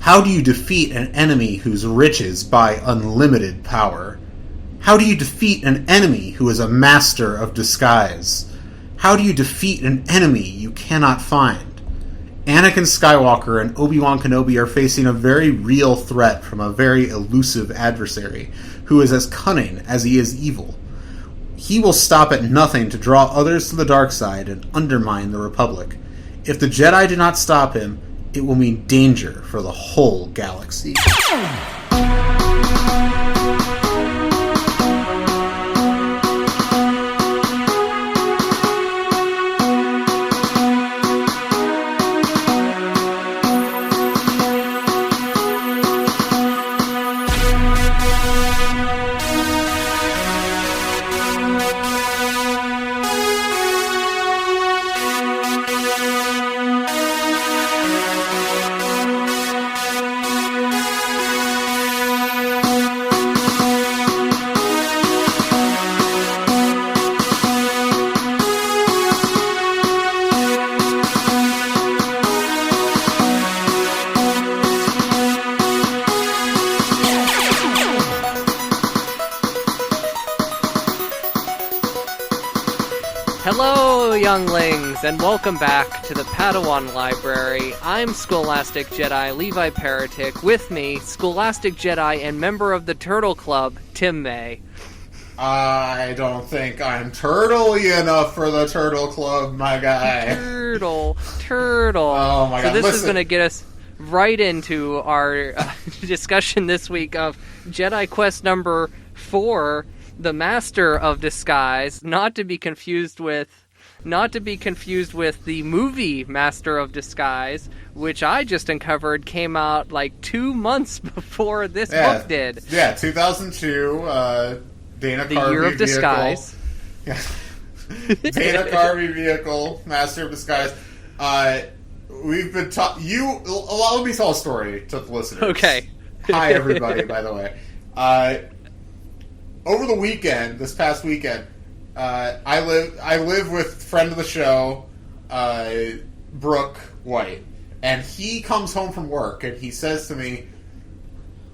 How do you defeat an enemy whose riches buy unlimited power? How do you defeat an enemy who is a master of disguise? How do you defeat an enemy you cannot find? Anakin Skywalker and Obi-Wan Kenobi are facing a very real threat from a very elusive adversary who is as cunning as he is evil. He will stop at nothing to draw others to the dark side and undermine the Republic. If the Jedi do not stop him, it will mean danger for the whole galaxy. Hello, younglings, and welcome back to the Padawan Library. I'm Scholastic Jedi Levi Paratic. With me, Scholastic Jedi and member of the Turtle Club, Tim May. I don't think I'm turtle-y enough for the Turtle Club, my guy. Turtle. Oh my god, So this is going to get us right into our discussion this week of Jedi Quest number 4, The Master of Disguise, not to be confused with the movie Master of Disguise, which I just uncovered came out like 2 months before this book did. Yeah, 2002, Dana The Carvey Year of vehicle. Disguise. Yeah. Dana Carvey vehicle, Master of Disguise. We've been let me tell a story to the listeners. Okay. Hi, everybody, by the way. Over the weekend, this past weekend, I live with friend of the show, Brooke White, and he comes home from work and he says to me,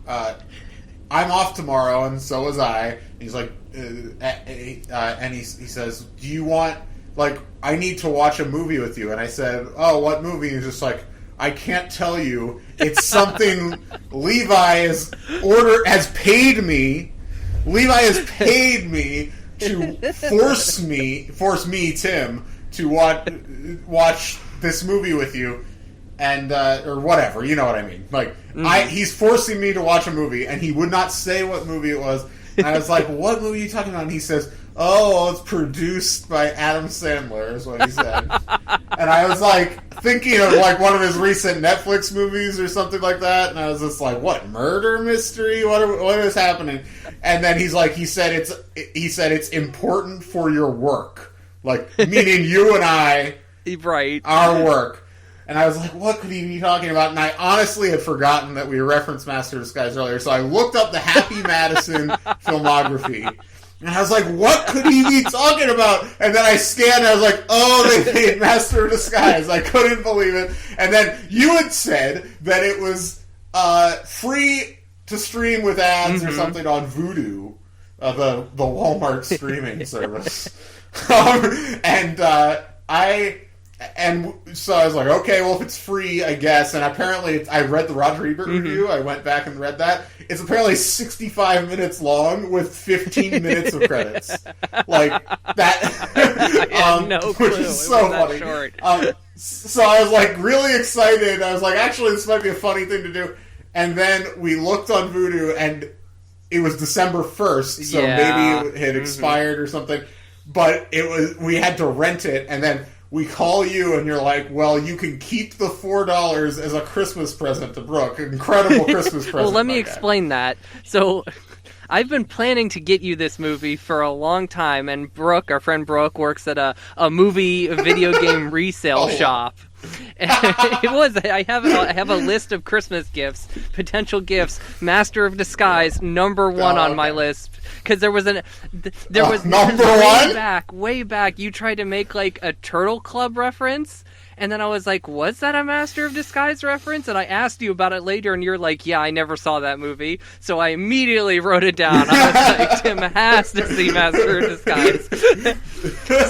"I'm off tomorrow, and so was I." He's like, and he says, "Do you want, like, I need to watch a movie with you?" And I said, "Oh, what movie?" And he's just like, "I can't tell you. It's something Levi has paid me. Levi has paid me to force me, Tim, to watch this movie with you, and or whatever. You know what I mean? Like, he's forcing me to watch a movie, and he would not say what movie it was. And I was like, "What movie are you talking about?" And he says, "Oh, it's produced by Adam Sandler," is what he said. And I was like thinking of like one of his recent Netflix movies or something like that, and I was just like, "What, murder mystery? What is happening?" And then he said it's important for your work, like meaning you and I, right? Our work. And I was like, what could he be talking about? And I honestly had forgotten that we referenced Master of Disguise earlier, so I looked up the Happy Madison filmography. And I was like, what could he be talking about? And then I scanned and I was like, oh, they made Master of Disguise. I couldn't believe it. And then you had said that it was free to stream with ads or something on Vudu, the Walmart streaming service. And so I was like, okay, well, if it's free, I guess. And apparently, I read the Roger Ebert review. I went back and read that. It's apparently 65 minutes long with 15 minutes of credits. Like, that. I had no clue. Which is so funny. Short. So I was, like, really excited. I was like, actually, this might be a funny thing to do. And then we looked on Vudu, and it was December 1st, so maybe it had expired or something. But we had to rent it, and then we call you, and you're like, well, you can keep the $4 as a Christmas present to Brooke. Incredible Christmas present. Well, let me explain that. So, I've been planning to get you this movie for a long time, and Brooke, our friend Brooke, works at a movie video game resale shop. I have a list of Christmas gifts, potential gifts. Master of Disguise, number 1 on my list, because there was number 1 way back. You tried to make like a Turtle Club reference, And then I was like, was that a Master of Disguise reference? And I asked you about it later, and you're like, yeah, I never saw that movie. So I immediately wrote it down. I was like, Tim has to see Master of Disguise.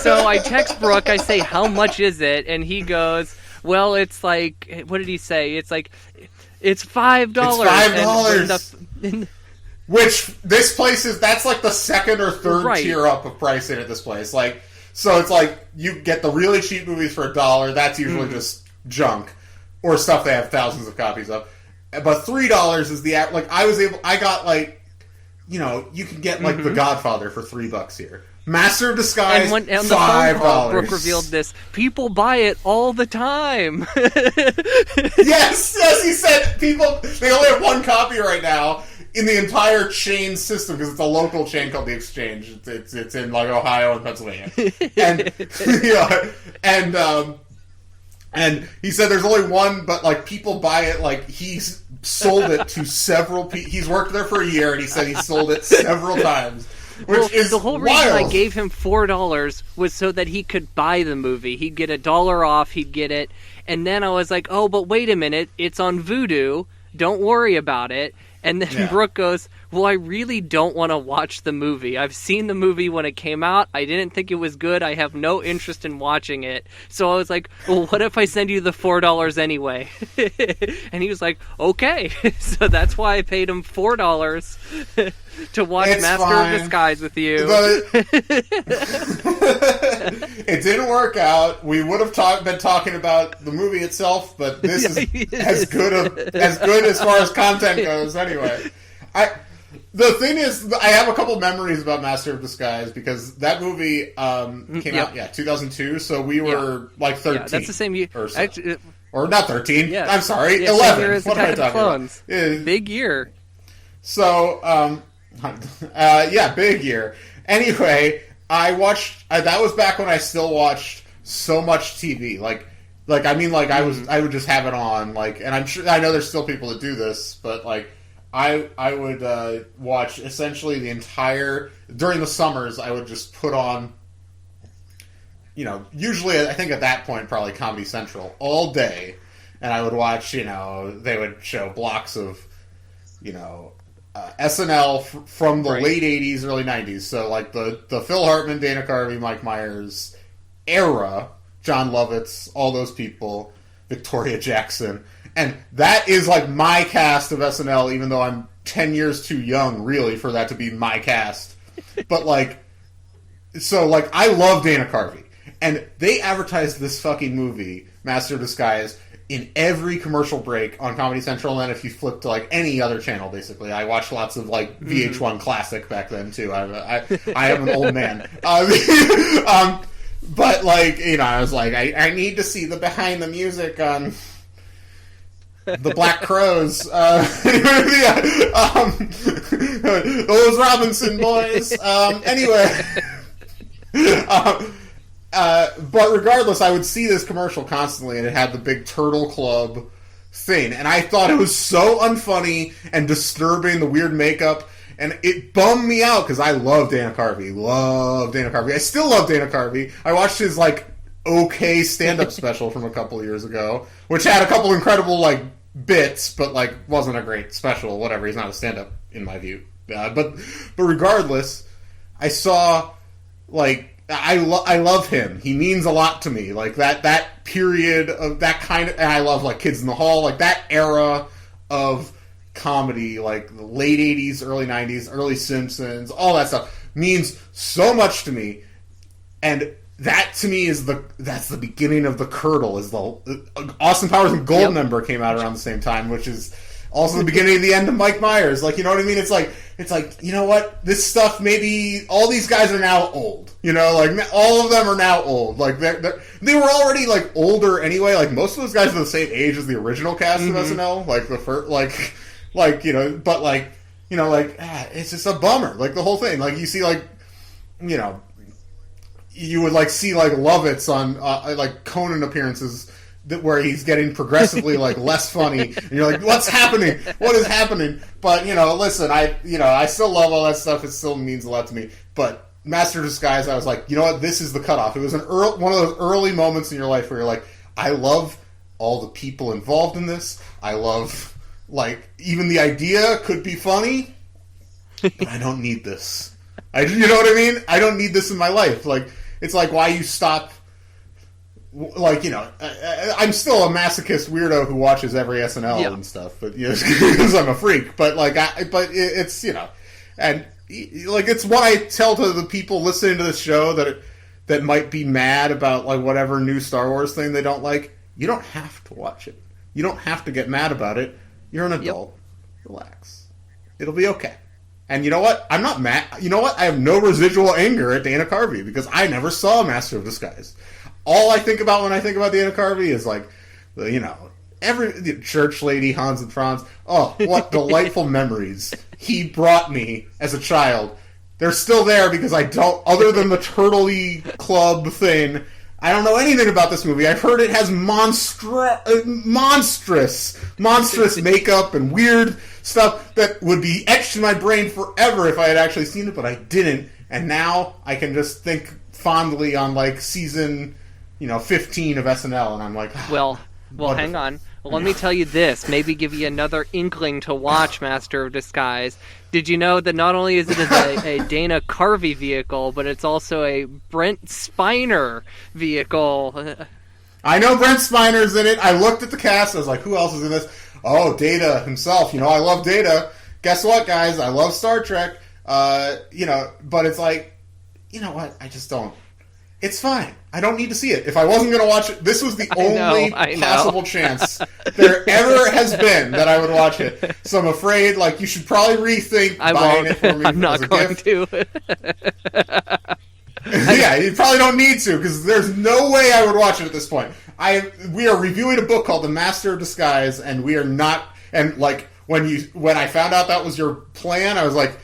So I text Brooke, I say, how much is it? And he goes, well, it's like, what did he say? It's like, it's $5. It's $5. Which, this place that's like the second or third tier up of pricing at this place. Like, so it's like, you get the really cheap movies for $1, that's usually just junk. Or stuff they have thousands of copies of. But $3 is the, like, I got like, you know, you can get like The Godfather for $3 here. Master of Disguise, and $5. The phone call, Brooke revealed this. People buy it all the time. yes, he said they only have one copy right now in the entire chain system because it's a local chain called The Exchange. It's in like Ohio and Pennsylvania, and and he said there's only one, but like people buy it. Like he's sold it to several people. He's worked there for a year, and he said he sold it several times. Which is the whole reason I gave him $4 was so that he could buy the movie. He'd get $1 off, he'd get it. And then I was like, oh, but wait a minute, it's on Vudu. Don't worry about it. And then Brooke goes, well, I really don't want to watch the movie. I've seen the movie when it came out. I didn't think it was good. I have no interest in watching it. So I was like, well, what if I send you the $4 anyway? And he was like, okay. So that's why I paid him $4 to watch Master of Disguise with you. It didn't work out. We would have been talking about the movie itself, but this is as good as far as content goes anyway. The thing is, I have a couple memories about Master of Disguise because that movie came out, 2002, so we were like 13. Yeah, that's the same year. Or, so. Or not 13. Yeah. I'm sorry, 11. What am I talking about? Big year. So, big year. Anyway, I watched. That was back when I still watched so much TV. I would just have it on. Like, and I know there's still people that do this, but like, I would watch essentially the entire during the summers. I would just put on. You know, usually I think at that point probably Comedy Central all day, and I would watch. You know, they would show blocks of, you know. SNL from the late 80s, early 90s. So, like, the Phil Hartman, Dana Carvey, Mike Myers era, John Lovitz, all those people, Victoria Jackson. And that is, like, my cast of SNL, even though I'm 10 years too young, really, for that to be my cast. But, like, so, like, I love Dana Carvey. And they advertised this fucking movie, Master of Disguise, in every commercial break on Comedy Central, and if you flip to like any other channel, basically, I watched lots of like VH1 Classic back then too. I am an old man, but like you know, I was like, I need to see the behind the music on the Black Crows, those Robinson boys. Anyway. But regardless, I would see this commercial constantly, and it had the big Turtle Club thing, and I thought it was so unfunny and disturbing, the weird makeup, and it bummed me out, because I love Dana Carvey. I still love Dana Carvey. I watched his, like, okay stand-up special from a couple of years ago, which had a couple incredible, like, bits, but, like, wasn't a great special, whatever. He's not a stand-up, in my view. But regardless, I saw, like, I love him. He means a lot to me. Like, that period of that kind of... And I love, like, Kids in the Hall. Like, that era of comedy, like, the late 80s, early 90s, early Simpsons, all that stuff, means so much to me. And that, to me, that's the beginning of the curdle. Is the Austin Powers and Goldmember came out around the same time, which is also the beginning of the end of Mike Myers. Like, you know what I mean? It's like, you know what? This stuff, maybe all these guys are now old. You know, like, all of them are now old. Like, they were already, like, older anyway. Like, most of those guys are the same age as the original cast of SNL. Like, the first, like, you know, but, like, you know, like, it's just a bummer. Like, the whole thing. Like, you see, like, you know, you would, like, see, like, Lovitz on, like, Conan appearances where he's getting progressively, like, less funny. And you're like, what's happening? What is happening? But, you know, listen, I still love all that stuff. It still means a lot to me. But Master of Disguise, I was like, you know what? This is the cutoff. It was one of those early moments in your life where you're like, I love all the people involved in this. I love, like, even the idea could be funny, but I don't need this. You know what I mean? I don't need this in my life. Like, it's like why you stop. Like, you know, I'm still a masochist weirdo who watches every SNL and stuff, but you know, because I'm a freak. But like, it's, you know, and like it's what I tell to the people listening to this show that might be mad about like whatever new Star Wars thing they don't like. You don't have to watch it. You don't have to get mad about it. You're an adult. Relax. It'll be okay. And you know what? I'm not mad. You know what? I have no residual anger at Dana Carvey because I never saw Master of Disguise. All I think about when I think about Dana Carvey is like, you know, every church lady, Hans and Franz. Oh, what delightful memories he brought me as a child. They're still there because I don't, other than the Turtley Club thing, I don't know anything about this movie. I've heard it has monstrous makeup and weird stuff that would be etched in my brain forever if I had actually seen it, but I didn't. And now I can just think fondly on like season, 15 of SNL, and I'm like, well, hang on. Well, let me tell you this. Maybe give you another inkling to watch Master of Disguise. Did you know that not only is it a Dana Carvey vehicle, but it's also a Brent Spiner vehicle? I know Brent Spiner's in it. I looked at the cast. I was like, who else is in this? Oh, Data himself. I love Data. Guess what, guys? I love Star Trek. But it's like, you know what? I just don't. It's fine. I don't need to see it. If I wasn't going to watch it, this was the only possible chance there ever has been that I would watch it. So I'm afraid, you should probably rethink buying it for me I'm not going to. Yeah, you probably don't need to, because there's no way I would watch it at this point. We are reviewing a book called The Master of Disguise, and we are not... And, when I found out that was your plan, I was like...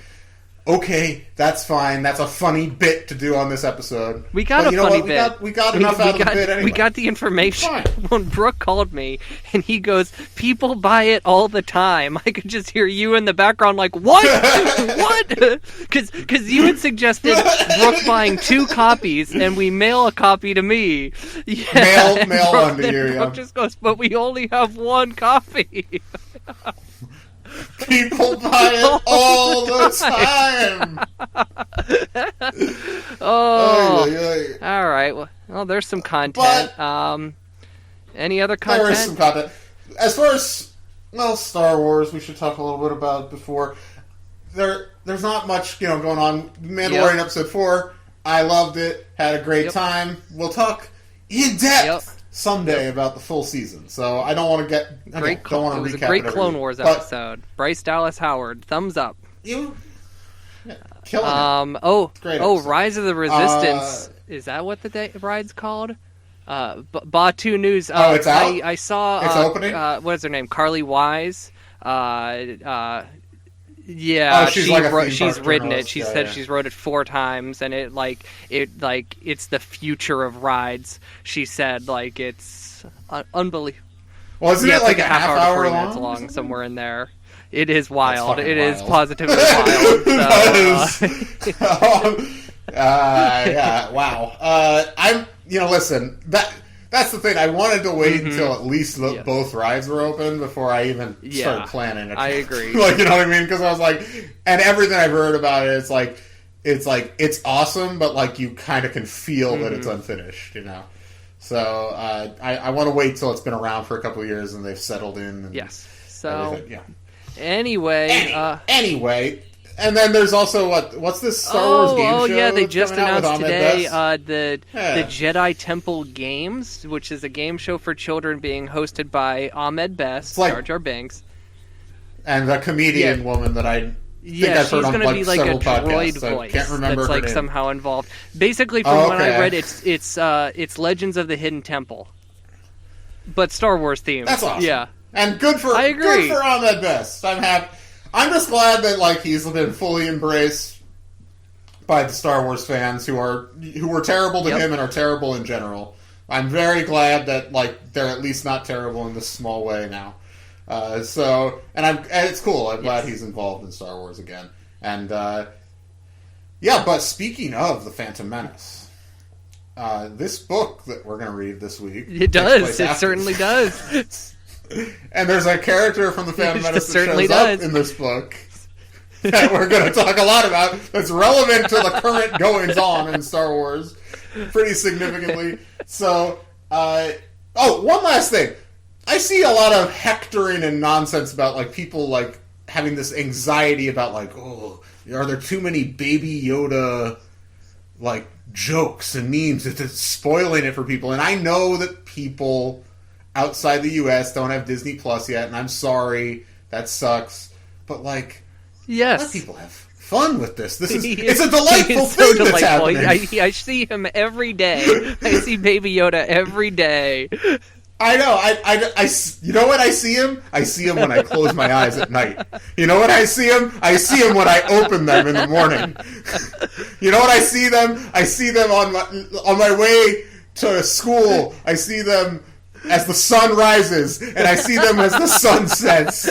Okay, that's fine. That's a funny bit to do on this episode. We got funny bit. We got enough out of the bit anyway. We got the information. When Brooke called me, and he goes, people buy it all the time. I could just hear you in the background like, what? What? Because you had suggested Brooke buying 2 copies, and we mail a copy to me. Yeah, mail one to you, Brooke just goes, but we only have 1 copy. People buy it all the time. Oh, all right. Well, there's some content. Any other content? There is some content. As far as Star Wars, we should talk a little bit about before. There's not much going on. Mandalorian episode 4. I loved it. Had a great time. We'll talk in depth. Someday about the full season, so I don't want to don't want to recap. It was a great Clone Wars episode. Bryce Dallas Howard, thumbs up. Killing it. Rise of the Resistance. Is that what the ride's called? Batu News. It's out. I saw. It's opening. What is her name? Carly Wise. Yeah, she's written it. She said she's wrote it 4 times, and it's the future of rides. She said it's unbelievable. Well, isn't it like a half hour 40 minutes long somewhere in there? It is wild. It is positively wild. Yeah. Wow. Listen. That's the thing. I wanted to wait until at least both rides were open before I even started planning it. I agree. You know what I mean? Because I was like, and everything I've heard about it, it's awesome, but you kind of can feel that it's unfinished, So I want to wait till it's been around for a couple of years and they've settled in. And yes. So everything. anyway. And then there's also what's this Star Wars game show? Oh yeah, they just announced today the Jedi Temple Games, which is a game show for children being hosted by Ahmed Best, Jar Jar Binks, and the comedian woman that I think I've heard on she's going to be like a droid voice. I can't remember that's her name. Somehow involved. Basically, from what I read, it's Legends of the Hidden Temple, but Star Wars themed. That's awesome. Yeah, and good for Ahmed Best. I'm happy. I'm just glad that he's been fully embraced by the Star Wars fans who were terrible to him and are terrible in general. I'm very glad that they're at least not terrible in this small way now. And it's cool. I'm glad he's involved in Star Wars again. And but speaking of the Phantom Menace, this book that we're going to read this week... It does. It certainly does. And there's a character from the Phantom Menace that shows does. up in this book that we're going to talk a lot about that's relevant to the current goings-on in Star Wars pretty significantly. So, one last thing. I see a lot of hectoring and nonsense about, like, people, like, having this anxiety about, like, oh, are there too many Baby Yoda, like, jokes and memes that's spoiling it for people? And I know that people outside the U.S. don't have Disney Plus yet, and I'm sorry, that sucks. But, like, yes, let people have fun with this. It's a delightful thing that's happening. I see him every day. I see Baby Yoda every day. I know. I you know what I see him? I see him when I close my eyes at night. You know what I see him? I see him when I open them in the morning. You know what I see them? I see them on my way to school. I see them as the sun rises, and I see them as the sun sets.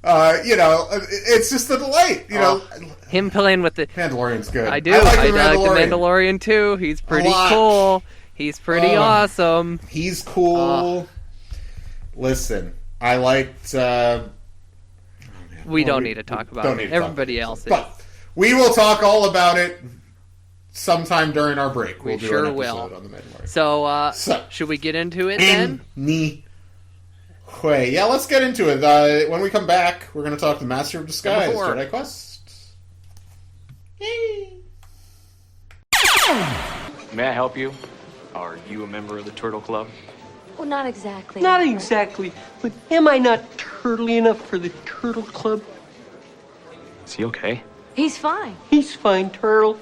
It's just a delight. You know, him playing with the Mandalorian's good. I do. I like the Mandalorian too. He's pretty cool. He's pretty awesome. He's cool. Listen, I liked... we don't need to talk about it. Everybody else is. But we will talk all about it sometime during our break. We do sure an will. On the Mandalorian. So, should we get into it then? Yeah, let's get into it. When we come back, we're going to talk to Master of Disguise, Jedi Quest. Yay! May I help you? Are you a member of the Turtle Club? Well, not exactly. Not exactly, but am I not turtly enough for the Turtle Club? Is he okay? He's fine. He's fine, Turtle.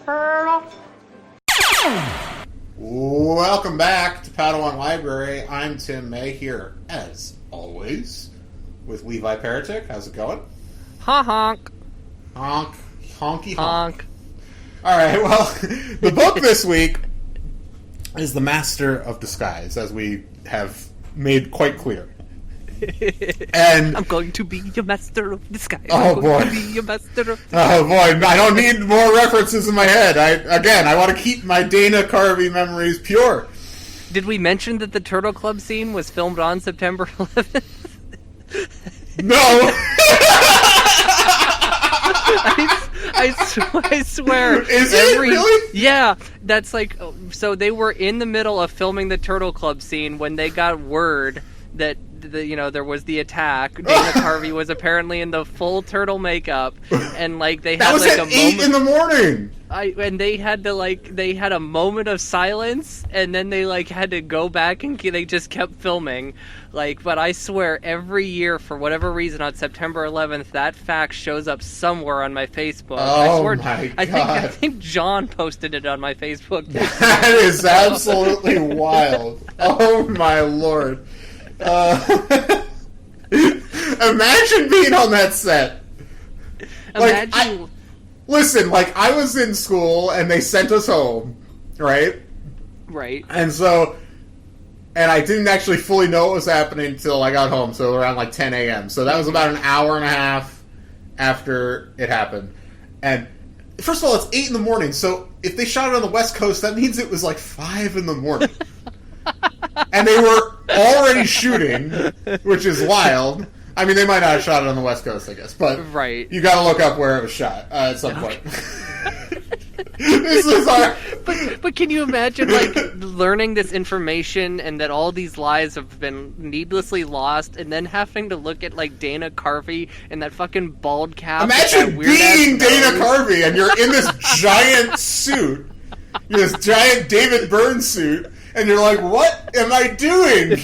Turtle. Welcome back to Padawan Library. I'm Tim May here, as always, with Levi Paratic. How's it going? Honk. Honk. Honky honk. Honk. All right, well, the book this week is The Master of Disguise, as we have made quite clear. And I'm going to be your master of disguise. Oh, boy. To be your master of disguise. Oh, boy, I don't need more references in my head. I want to keep my Dana Carvey memories pure. Did we mention that the Turtle Club scene was filmed on September 11th? No! I swear. Is it really? Yeah, that's like, so they were in the middle of filming the Turtle Club scene when they got word that there was the attack. Dana Carvey was apparently in the full turtle makeup, and like they had like a moment. That was at 8 in the morning. And they had to they had a moment of silence, and then they had to go back and they just kept filming. But I swear, every year for whatever reason on September 11th, that fact shows up somewhere on my Facebook. Oh my God! I think John posted it on my Facebook. That is absolutely wild. Oh my Lord! Imagine being on that set. Listen, I was in school and they sent us home, right? Right. And I didn't actually fully know what was happening until I got home, so around 10 a.m. So that was about an hour and a half after it happened. And first of all, it's 8 in the morning, so if they shot it on the West Coast, that means it was 5 in the morning. And they were already shooting, which is wild. I mean, they might not have shot it on the West Coast, I guess, but right. You got to look up where it was shot at some point. This is our. But can you imagine learning this information and that all these lives have been needlessly lost, and then having to look at Dana Carvey and that fucking bald cap? Imagine being Dana Carvey and you're in this giant suit, this giant David Byrne suit. And you're like, what am I doing? No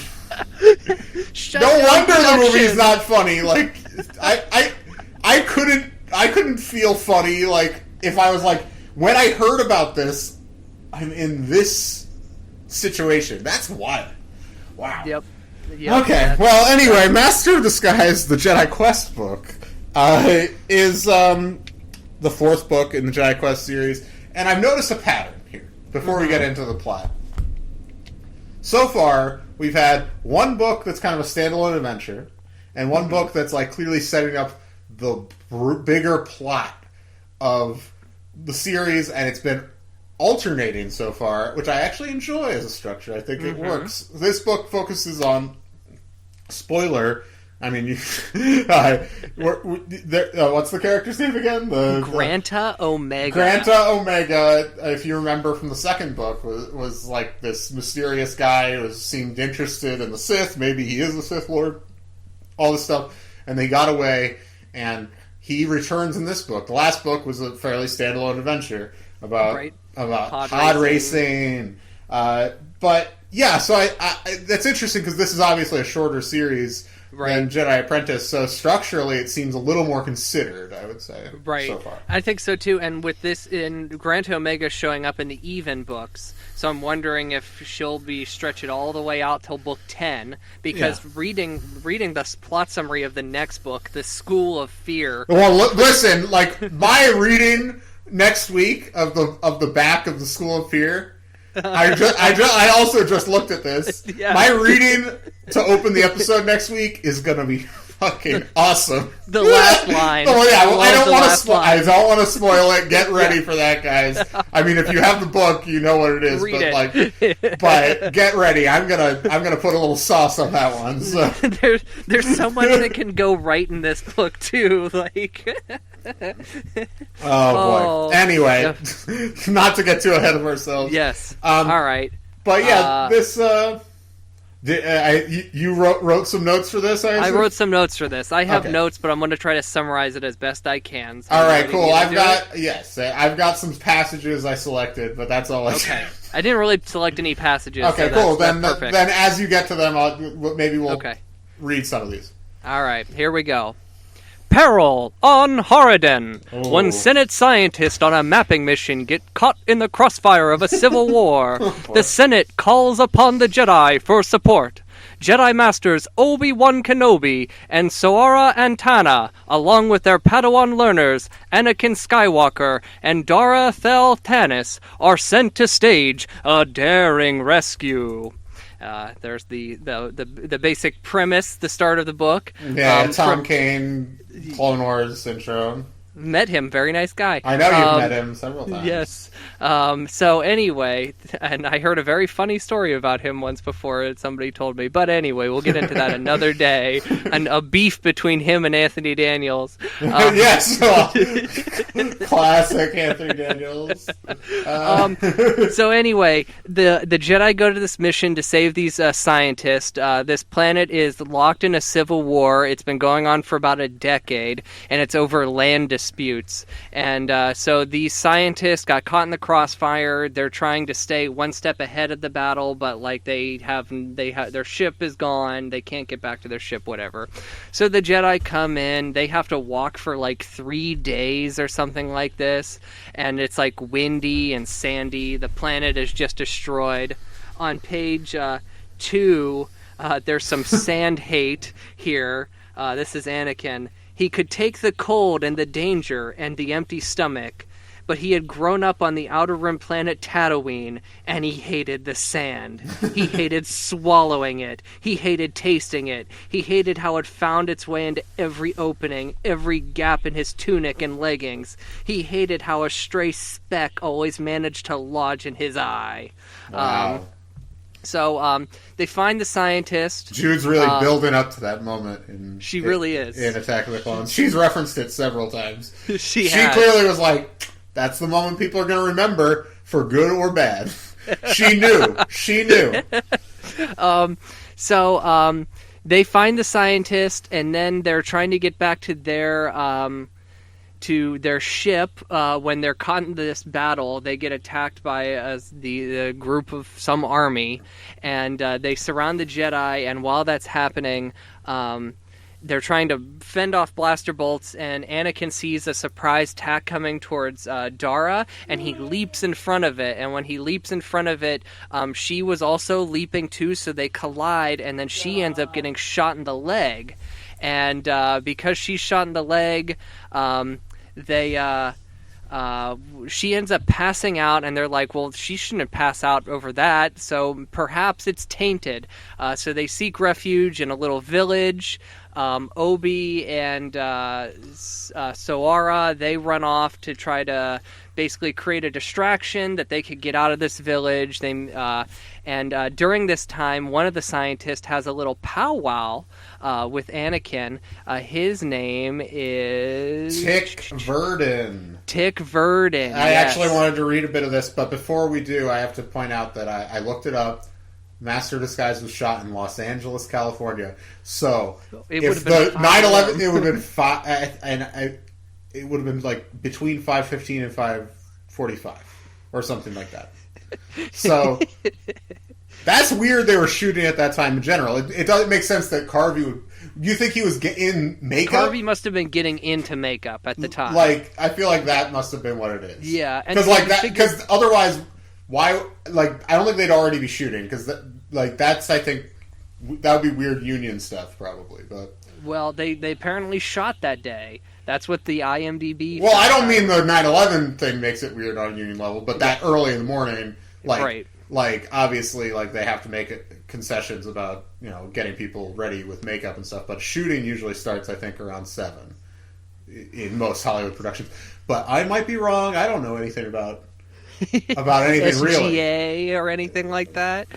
wonder the movie's not funny. I couldn't feel funny. If I was when I heard about this, I'm in this situation. That's wild. Wow. Yep. Okay. Well, anyway, Master of Disguise, the Jedi Quest book, is the 4th book in the Jedi Quest series, and I've noticed a pattern here before we get into the plot. So far, we've had one book that's kind of a standalone adventure, and one book that's clearly setting up the bigger plot of the series, and it's been alternating so far, which I actually enjoy as a structure. I think it works. This book focuses on spoiler. I mean, what's the character's name again? Granta Omega. Granta Omega, if you remember from the second book, was like this mysterious guy who seemed interested in the Sith. Maybe he is the Sith Lord. All this stuff. And they got away, and he returns in this book. The last book was a fairly standalone adventure about pod racing. But yeah, so I that's interesting because this is obviously a shorter series than Jedi Apprentice. So structurally, it seems a little more considered, I would say, so far. I think so too. And with this in Grant Omega showing up in the Even books, so I'm wondering if she'll be stretched all the way out till book 10. Because reading the plot summary of the next book, The School of Fear. Well, listen, like my reading next week of the back of The School of Fear. I also just looked at this. Yeah. My reading to open the episode next week is gonna be fucking awesome. The last line. I don't want to spoil it. Get ready for that, guys. I mean, if you have the book, you know what it is. But get ready. I'm gonna put a little sauce on that one. So there's so much that can go right in this book too. Like. Oh boy. Anyway, not to get too ahead of ourselves. Yes. All right. But yeah, this. You wrote some notes for this? I wrote some notes for this. I have notes, but I'm going to try to summarize it as best I can. So all right, cool. I've got some passages I selected, but that's all. Okay. I didn't really select any passages. Okay, so cool. Then as you get to them, we'll read some of these. All right, here we go. Peril on Horadin. One Senate scientist on a mapping mission get caught in the crossfire of a civil war. The Senate calls upon the Jedi for support. Jedi Masters Obi-Wan Kenobi and Soara Antana, along with their Padawan learners Anakin Skywalker and Dara Thel Tanis, are sent to stage a daring rescue. There's the basic premise, the start of the book. Yeah, Tom Kane, Clone Wars intro. Met him, very nice guy. I know you've met him several times. Yes. So anyway, and I heard a very funny story about him once before, somebody told me. But anyway, we'll get into that another day. And a beef between him and Anthony Daniels. Yes. Classic Anthony Daniels. So anyway, the Jedi go to this mission to save these scientists. This planet is locked in a civil war. It's been going on for about a decade, and it's over land disputes. And so these scientists got caught in the crossfire. They're trying to stay one step ahead of the battle, but like they have their ship is gone. They can't get back to their ship, whatever. So the Jedi come in. They have to walk for like 3 days or something like this, and it's like windy and sandy. The planet is just destroyed. On page 2, there's some sand hate here. This is Anakin. He could take the cold and the danger and the empty stomach, but he had grown up on the Outer Rim planet Tatooine, and he hated the sand. He hated swallowing it. He hated tasting it. He hated how it found its way into every opening, every gap in his tunic and leggings. He hated how a stray speck always managed to lodge in his eye. Wow. So they find the scientist. Jude's really building up to that moment. She really is. In Attack of the Clones. She's referenced it several times. She clearly was like, that's the moment people are going to remember, for good or bad. She knew. She knew. So they find the scientist, and then they're trying to get back to their ship. When they're caught in this battle, they get attacked by the group of some army, and they surround the Jedi. And while that's happening, they're trying to fend off blaster bolts, and Anakin sees a surprise attack coming towards Dara, and he leaps in front of it. And when he leaps in front of it, she was also leaping too, so they collide, and then she ends up getting shot in the leg. And because she's shot in the leg, she ends up passing out, and they're like, well, she shouldn't pass out over that, so perhaps it's tainted. So they seek refuge in a little village. Obi and Soara, they run off to try to basically create a distraction that they could get out of this village. And during this time, one of the scientists has a little powwow with Anakin. His name is... Tick Verdon. Tick Verdon, I yes. actually wanted to read a bit of this, but before we do, I have to point out that I looked it up. Master of Disguise was shot in Los Angeles, California. So if the 9/11, it would have been it would have been like between 5:15 and 5:45 or something like that. So that's weird. They were shooting at that time in general. It doesn't make sense that Carvey would. You think he was in makeup? Carvey must have been getting into makeup at the time. Like, I feel like that must have been what it is. Yeah, because otherwise, why? Like, I don't think they'd already be shooting because that's I think that would be weird union stuff probably. But well, they apparently shot that day. That's what the IMDb. Well, I don't mean the 9/11 thing makes it weird on union level, but that early in the morning, right. Like obviously, like they have to make concessions about getting people ready with makeup and stuff. But shooting usually starts, I think, around 7 in most Hollywood productions. But I might be wrong. I don't know anything about anything really. SGA or anything like that.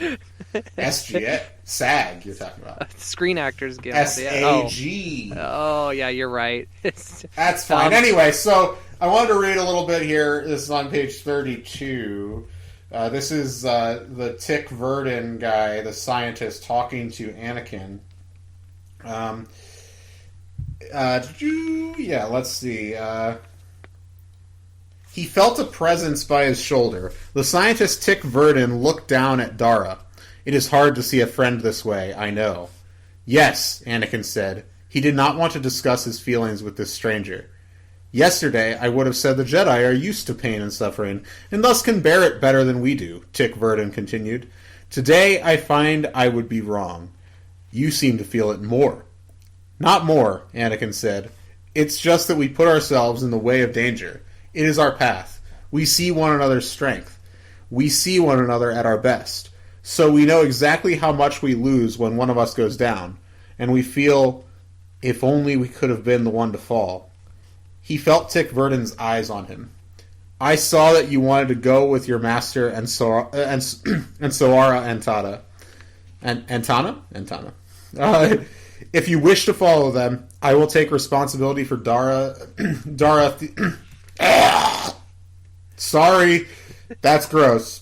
SGA, SAG. You're talking about Screen Actors Guild. SAG. Oh yeah, you're right. That's fine. Anyway, so I wanted to read a little bit here. This is on page 32. This is the Tick Verdon guy, the scientist, talking to Anakin. Let's see. He felt a presence by his shoulder. The scientist Tick Verdon looked down at Dara. It is hard to see a friend this way, I know. Yes, Anakin said. He did not want to discuss his feelings with this stranger. Yesterday, I would have said the Jedi are used to pain and suffering, and thus can bear it better than we do, Tick Verdon continued. Today, I find I would be wrong. You seem to feel it more. Not more, Anakin said. It's just that we put ourselves in the way of danger. It is our path. We see one another's strength. We see one another at our best. So we know exactly how much we lose when one of us goes down, and we feel, if only we could have been the one to fall. He felt Tick Verdon's eyes on him. I saw that you wanted to go with your master and Soara Antana. Antana? If you wish to follow them, I will take responsibility for Dara. Sorry, that's gross.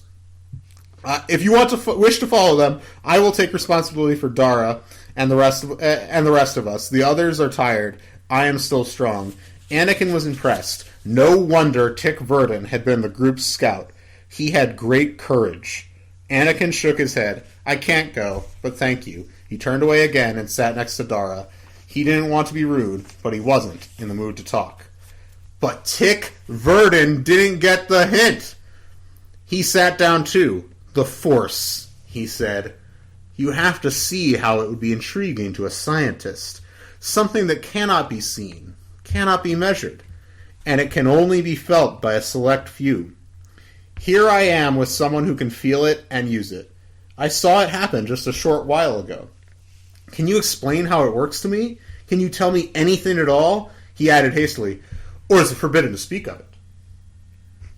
If you want to wish to follow them, I will take responsibility for Dara and the rest of us. The others are tired. I am still strong. Anakin was impressed. No wonder Tick Verdon had been the group's scout. He had great courage. Anakin shook his head. I can't go, but thank you. He turned away again and sat next to Dara. He didn't want to be rude, but he wasn't in the mood to talk. But Tick Verdon didn't get the hint. He sat down too. The Force, he said. You have to see how it would be intriguing to a scientist. Something that cannot be seen, cannot be measured, and it can only be felt by a select few. Here I am with someone who can feel it and use it. I saw it happen just a short while ago. Can you explain how it works to me? Can you tell me anything at all? He added hastily, or is it forbidden to speak of it?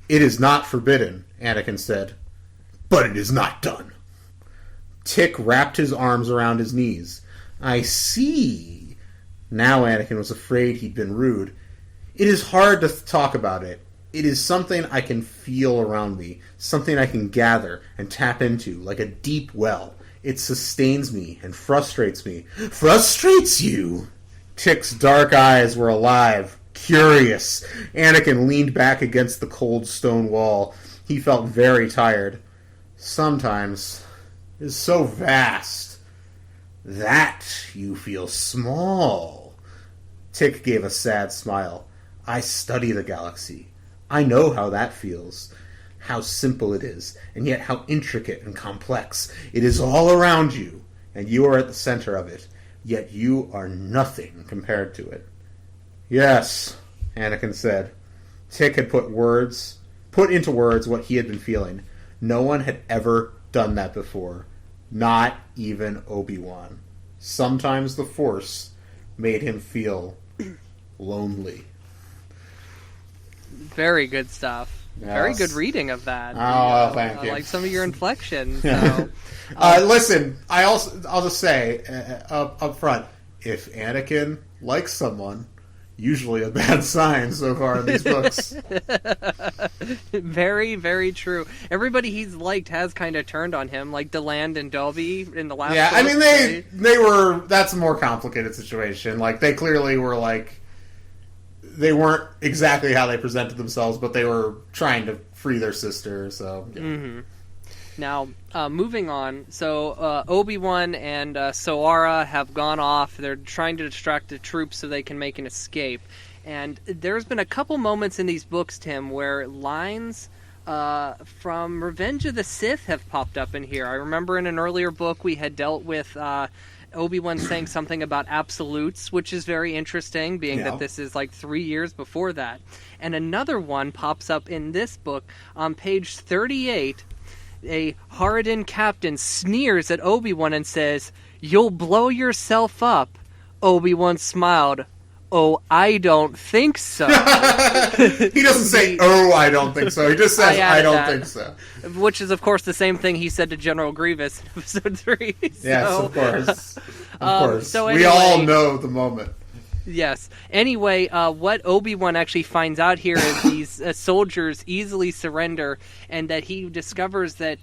It is not forbidden, Anakin said, but it is not done. Tick wrapped his arms around his knees. I see. Now Anakin was afraid he'd been rude. It is hard to talk about it. It is something I can feel around me, something I can gather and tap into like a deep well. It sustains me and frustrates me. Frustrates you? Tick's dark eyes were alive, curious. Anakin leaned back against the cold stone wall. He felt very tired. Sometimes it is so vast. That you feel small. Tick gave a sad smile. I study the galaxy. I know how that feels. How simple it is, and yet how intricate and complex. It is all around you, and you are at the center of it, yet you are nothing compared to it. Yes, Anakin said. Tick had put into words what he had been feeling. No one had ever done that before. Not even Obi-Wan. Sometimes the Force made him feel lonely. Very good stuff. Yes. Very good reading of that. Oh, thank you. I like some of your inflection. So. Listen, I'll just say up front, if Anakin likes someone, usually a bad sign so far in these books. Very, very true. Everybody he's liked has kind of turned on him, like DeLand and Dobby in the last. Yeah, book. I mean they were. That's a more complicated situation. Like they clearly were like. They weren't exactly how they presented themselves, but they were trying to free their sister. So. Yeah. Mm-hmm. Now, moving on. So Obi-Wan and Soara have gone off. They're trying to distract the troops so they can make an escape. And there's been a couple moments in these books, Tim, where lines from Revenge of the Sith have popped up in here. I remember in an earlier book we had dealt with Obi-Wan saying something about absolutes, which is very interesting, being that this is like 3 years before that. And another one pops up in this book on page 38. A Harridan captain sneers at Obi-Wan and says, "You'll blow yourself up." Obi-Wan smiled. "Oh, I don't think so." He doesn't say, "Oh, I don't think so." He just says, "I don't think so." Which is, of course, the same thing he said to General Grievous in Episode 3. Yes, of course. Of course. So we all know the moment. Yes. Anyway, what Obi-Wan actually finds out here is these soldiers easily surrender, and that he discovers that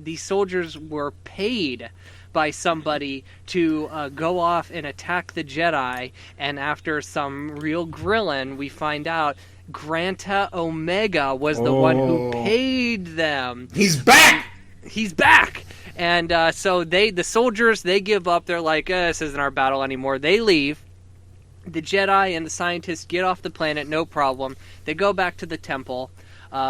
these soldiers were paid by somebody to go off and attack the Jedi, and after some real grilling, we find out Granta Omega was the one who paid them. He's back! He's back! And so the soldiers, they give up. They're like, this isn't our battle anymore. They leave. The Jedi and the scientists get off the planet, no problem. They go back to the temple.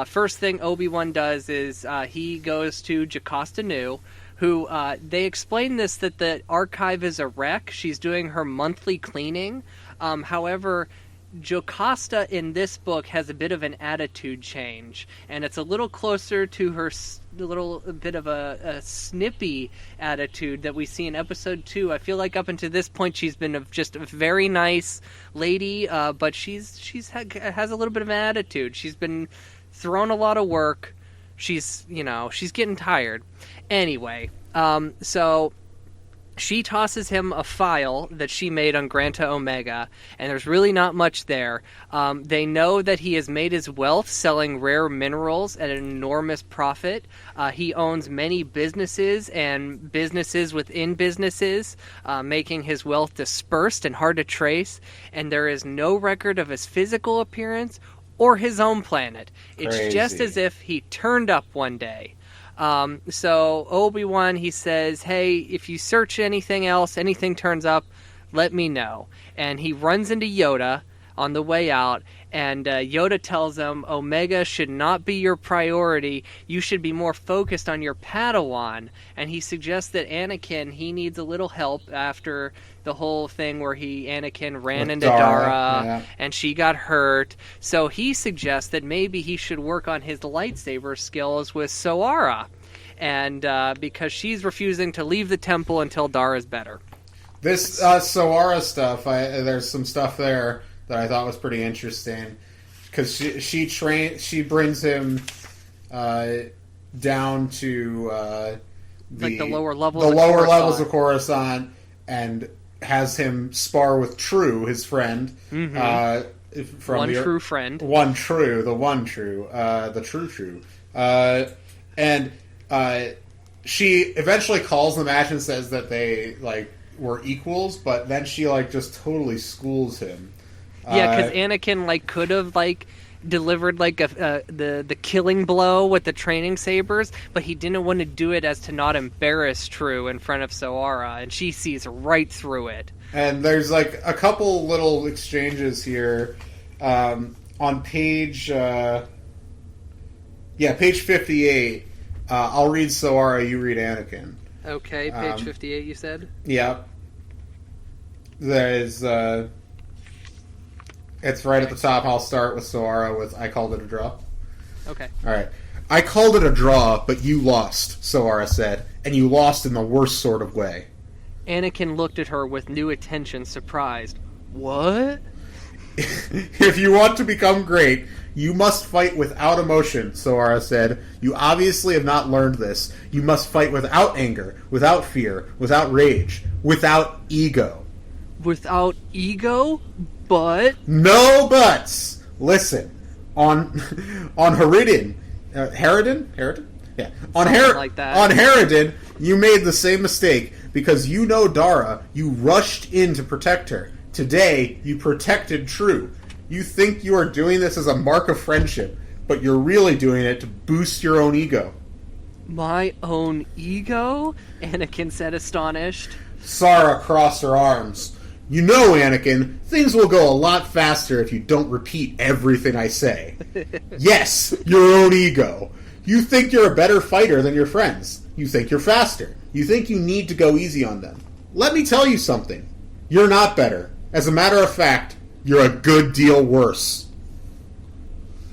First thing Obi-Wan does is he goes to Jocasta Nu, who they explain this, that the archive is a wreck. She's doing her monthly cleaning. However, Jocasta in this book has a bit of an attitude change, and it's a little closer to her little bit of a snippy attitude that we see in episode 2. I feel like up until this point she's been just a very nice lady, but has a little bit of an attitude. She's been thrown a lot of work. She's getting tired. Anyway, so she tosses him a file that she made on Granta Omega, and there's really not much there. They know that he has made his wealth selling rare minerals at an enormous profit. He owns many businesses and businesses within businesses, making his wealth dispersed and hard to trace, and there is no record of his physical appearance or his own planet. Crazy. It's just as if he turned up one day. So Obi-Wan, he says, "Hey, if you search anything else, anything turns up, let me know." And he runs into Yoda on the way out, and Yoda tells him, "Omega should not be your priority. You should be more focused on your Padawan." And he suggests that Anakin, he needs a little help after the whole thing where Anakin ran into Dara and she got hurt. So he suggests that maybe he should work on his lightsaber skills with Soara, and because she's refusing to leave the temple until Dara's better. This Soara stuff, there's some stuff there that I thought was pretty interesting, because she brings him down to the lower levels, of Coruscant, and has him spar with True, his friend. Mm-hmm. The true. And she eventually calls the match and says that they were equals, but then she just totally schools him. Yeah, because Anakin could have delivered the killing blow with the training sabers, but he didn't want to do it as to not embarrass True in front of Soara, and she sees right through it. And there's a couple little exchanges here on page page 58. I'll read Soara, you read Anakin. Okay, page 58 you said? Yeah. There's it's right at the top. I'll start with Soara with, "I called it a draw." Okay. Alright. "I called it a draw, but you lost," Soara said. "And you lost in the worst sort of way." Anakin looked at her with new attention, surprised. What? If you want to become great, you must fight without emotion, Soara said. You obviously have not learned this. You must fight without anger, without fear, without rage, without ego. Without ego? But... No buts! Listen, on Haridin... Haridin? Yeah. Like that. On Haridin, you made the same mistake because you know Dara. You rushed in to protect her. Today, you protected True. You think you are doing this as a mark of friendship, but you're really doing it to boost your own ego. My own ego? Anakin said, astonished. Sara crossed her arms. You know, Anakin, things will go a lot faster if you don't repeat everything I say. Yes, your own ego. You think you're a better fighter than your friends. You think you're faster. You think you need to go easy on them. Let me tell you something. You're not better. As a matter of fact, you're a good deal worse.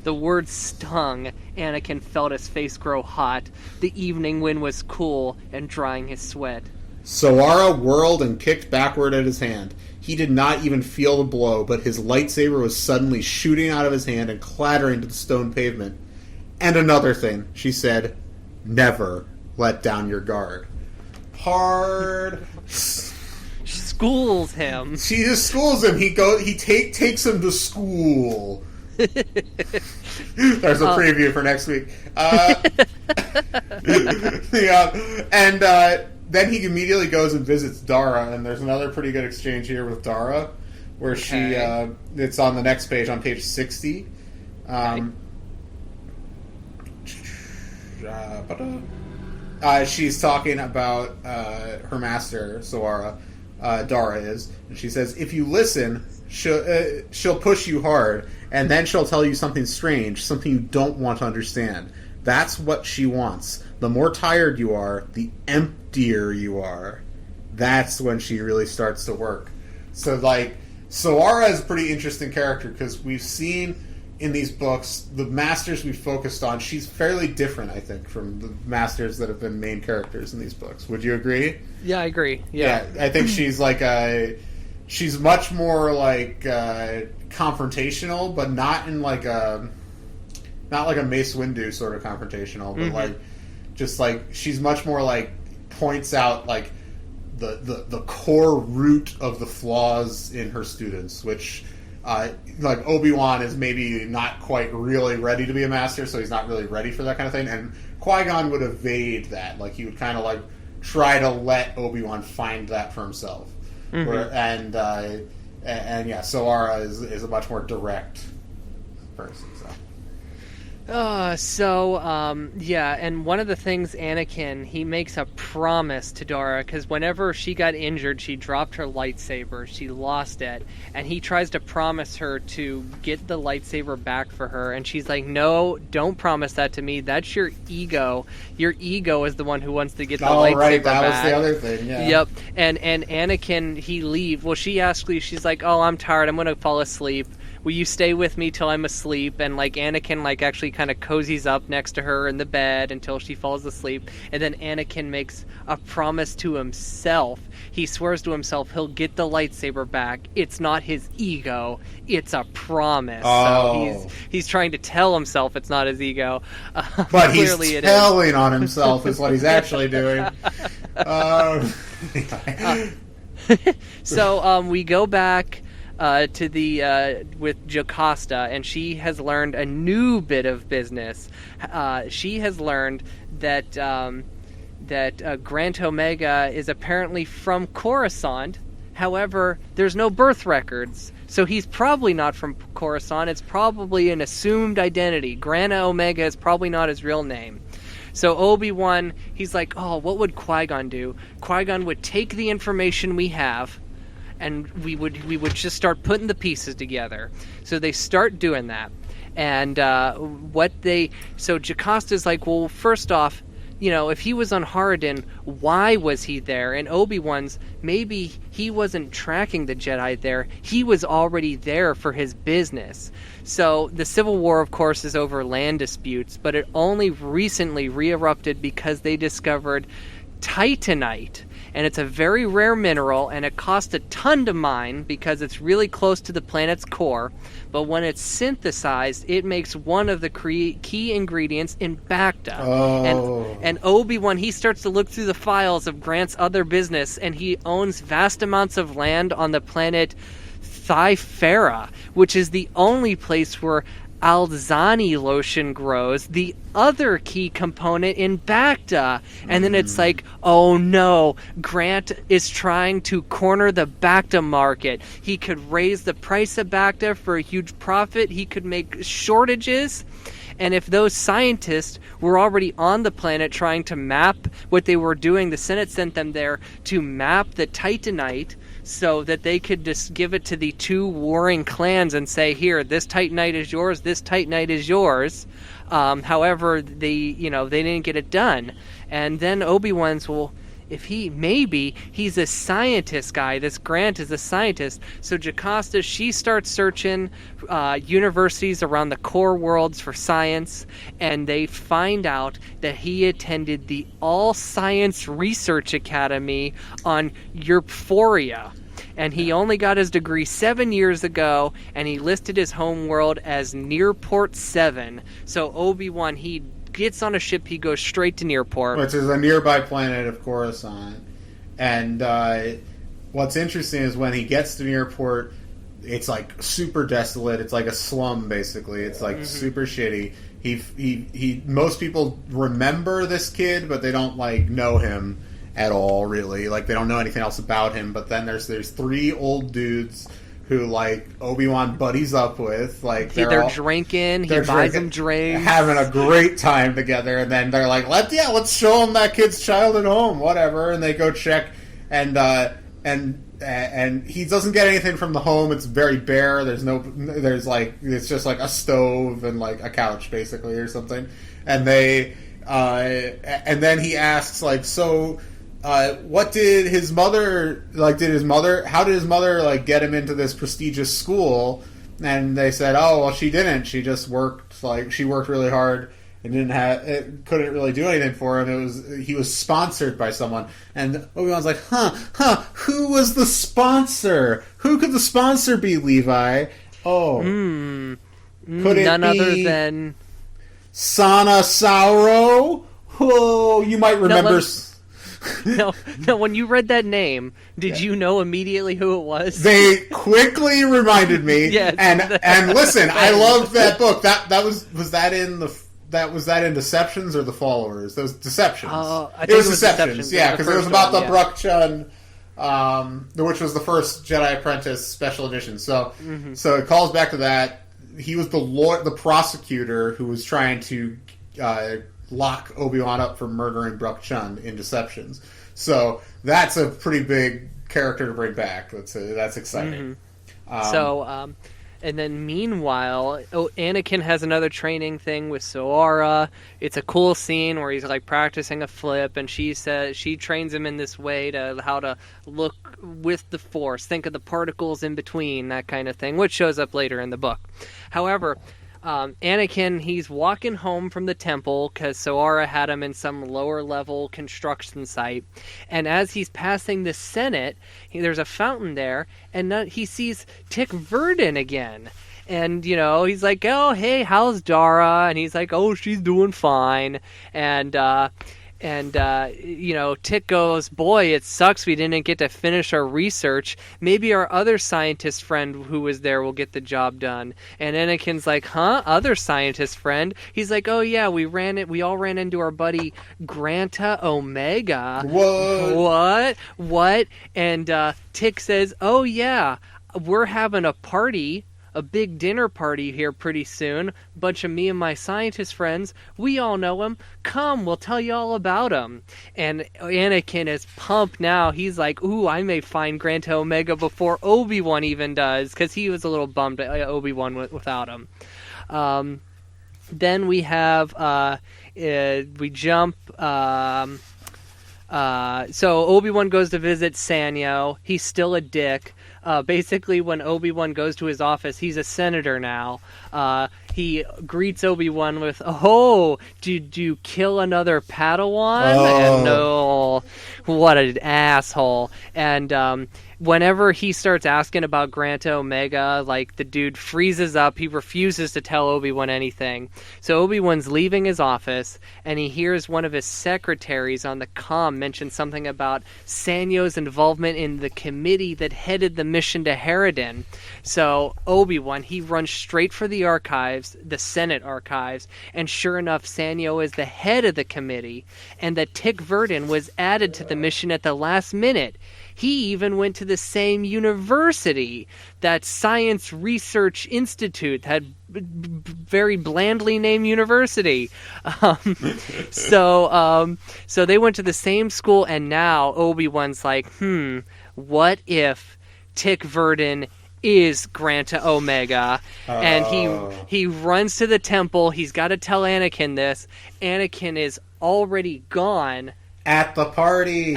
The words stung. Anakin felt his face grow hot. The evening wind was cool and drying his sweat. Soara whirled and kicked backward at his hand. He did not even feel the blow, but his lightsaber was suddenly shooting out of his hand and clattering to the stone pavement. And another thing, she said, never let down your guard. Hard. She schools him. She just schools him. He takes him to school. There's a preview for next week. Then he immediately goes and visits Dara, and there's another pretty good exchange here with Dara, where she it's on the next page, on page 60. She's talking about her master, Soara. Dara is, and she says, if you listen, she'll push you hard, and then she'll tell you something strange, something you don't want to understand. That's what she wants. The more tired you are, the emptier you are. That's when she really starts to work. So, like, Soara is a pretty interesting character, because we've seen in these books, the masters we focused on, she's fairly different, I think, from the masters that have been main characters in these books. Would you agree? Yeah, I agree. Yeah, I think she's like she's much more like confrontational, but not in like a Mace Windu sort of confrontational, but like just like she's much more like points out like the core root of the flaws in her students, which like Obi-Wan is maybe not quite really ready to be a master, so he's not really ready for that kind of thing, and Qui-Gon would evade that. Like he would kind of like try to let Obi-Wan find that for himself. And yeah, Soara is a much more direct person. Yeah, and one of the things Anakin, he makes a promise to Dara, because whenever she got injured, she dropped her lightsaber, she lost it, and he tries to promise her to get the lightsaber back for her, and she's like, no, don't promise that to me, that's your ego. Your ego is the one who wants to get the lightsaber right, that back. was the other thing, yeah. Yep, and Anakin, he leaves, well, she's like, oh, I'm tired, I'm gonna fall asleep. Will you stay with me till I'm asleep? And like Anakin like actually kind of cozies up next to her in the bed until she falls asleep. And then Anakin makes a promise to himself. He swears to himself he'll get the lightsaber back. It's not his ego. It's a promise. Oh. So he's trying to tell himself it's not his ego. But he's telling on himself is what he's actually doing. So we go back to the with Jocasta, and she has learned a new bit of business. She has learned that Grant Omega is apparently from Coruscant. However, there's no birth records, so he's probably not from Coruscant. It's probably an assumed identity. Grant Omega is probably not his real name. So Obi-Wan, he's like, oh, what would Qui-Gon do? Qui-Gon would take the information we have, and we would just start putting the pieces together. So they start doing that. And so Jocasta's like, well, first off, you know, if he was on Haradin, why was he there? And Obi-Wan's, maybe he wasn't tracking the Jedi there. He was already there for his business. So the Civil War, of course, is over land disputes, but it only recently re-erupted because they discovered Titanite. and it's a very rare mineral, and it costs a ton to mine because it's really close to the planet's core. But when it's synthesized, it makes one of the key ingredients in Bacta. Oh. And Obi-Wan, he starts to look through the files of Grant's other business, and he owns vast amounts of land on the planet Thifera, which is the only place where Alzani lotion grows, the other key component in Bacta. And then it's like, oh no, Grant is trying to corner the Bacta market. He could raise the price of Bacta for a huge profit. He could make shortages. And if those scientists were already on the planet trying to map what they were doing, the Senate sent them there to map the Titanite so that they could just give it to the two warring clans and say, here, this Titanite is yours, this Titanite is yours. However, they didn't get it done. And then Obi-Wan's, well, if he's a scientist guy. This Grant is a scientist. So Jocasta, she starts searching universities around the core worlds for science, and they find out that he attended the All Science Research Academy on Euphoria. And he only got his degree 7 years ago, and he listed his home world as Nearport 7. So Obi-Wan, he gets on a ship, he goes straight to Nearport. Which is a nearby planet of Coruscant. And what's interesting is when he gets to Nearport, it's like super desolate. It's like a slum, basically. It's like super shitty. He most people remember this kid, but they don't like know him at all, really. Like, they don't know anything else about him. But then there's three old dudes who, like, Obi-Wan buddies up with. Like, they're drinking. He buys them drinks, having a great time together. And then they're like, let's show him that kid's childhood home, whatever. And they go check, and he doesn't get anything from the home. It's very bare. It's just like a stove and like a couch, basically, or something. And and then he asks, like, so, what did his mother, how did his mother, like, get him into this prestigious school? And they said, oh, well, she didn't. She just worked, like, she worked really hard and couldn't really do anything for him. He was sponsored by someone. And Obi-Wan's like, who was the sponsor? Who could the sponsor be, Levi? Oh. Could it none be other than Sana Sauro? Oh, you might remember. No, when you read that name, did you know immediately who it was? They quickly reminded me. Yes. And listen, I loved that book. Was that in Deceptions or The Followers? Those Deceptions. I think it was Deceptions. Yeah, because it was about the Bruck Chun, which was the first Jedi Apprentice special edition. So it calls back to that. He was the prosecutor who was trying to lock Obi-Wan up for murdering Bruck Chun in Deceptions. So that's a pretty big character to bring back. That's exciting. And then meanwhile, Anakin has another training thing with Soara. It's a cool scene where he's like practicing a flip, and she says she trains him in this way to how to look with the Force, think of the particles in between, that kind of thing, which shows up later in the book. However, Anakin, he's walking home from the temple because Soara had him in some lower level construction site, and as he's passing the Senate, there's a fountain there, and he sees Tick Verdon again. And, he's like, oh, hey, how's Dara? And he's like, oh, she's doing fine. And Tick goes, boy, it sucks we didn't get to finish our research. Maybe our other scientist friend who was there will get the job done. And Anakin's like, huh? Other scientist friend? He's like, oh yeah, we all ran into our buddy Granta Omega. What? And Tick says, oh yeah, we're having a party, a big dinner party here pretty soon. Bunch of me and my scientist friends. We all know him. Come, we'll tell you all about him. And Anakin is pumped now. He's like, ooh, I may find Granta Omega before Obi-Wan even does, because he was a little bummed at Obi-Wan without him. Then we have, we jump, So Obi-Wan goes to visit Sanyo. He's still a dick. Basically, when Obi-Wan goes to his office, he's a senator now. He greets Obi-Wan with, "Oh, did you kill another Padawan?" Oh. And no, what an asshole. And whenever he starts asking about Grant Omega, like, the dude freezes up. He refuses to tell Obi-Wan anything. So Obi-Wan's leaving his office, and he hears one of his secretaries on the comm mention something about Sanyo's involvement in the committee that headed the mission to Harridan. So Obi-Wan, he runs straight for the archives, the Senate archives, and sure enough, Sanyo is the head of the committee, and that Tick Verdon was added to the mission at the last minute. He even went to the same university, that Science Research Institute, that very blandly named university. So they went to the same school, and now Obi-Wan's like, what if Tick Verdon is Grant Omega? And he runs to the temple. He's got to tell Anakin this. Anakin is already gone. At the party.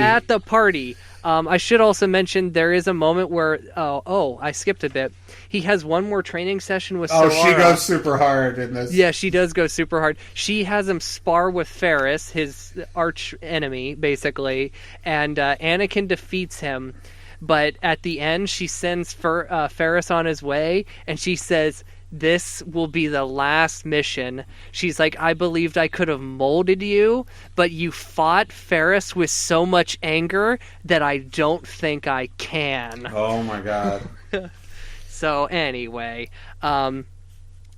I should also mention there is a moment where I skipped a bit. He has one more training session with Solara. She goes super hard in this. Yeah, she does go super hard. She has him spar with Ferris, his arch enemy, basically, and Anakin defeats him. But at the end, she sends Ferris on his way, and she says, "This will be the last mission." She's like, "I believed I could have molded you, but you fought Ferris with so much anger that I don't think I can." Oh my god. So anyway, now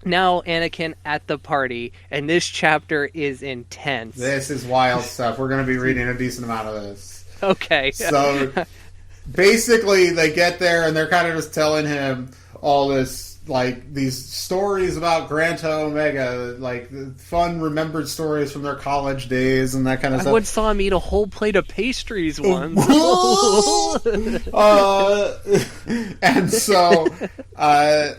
Anakin at the party, and this chapter is intense. This is wild stuff. We're going to be reading a decent amount of this. Okay. So basically, they get there, and they're kind of just telling him all this, like, these stories about Grant Omega, like fun remembered stories from their college days and that kind of stuff. I once saw him eat a whole plate of pastries once. And so, and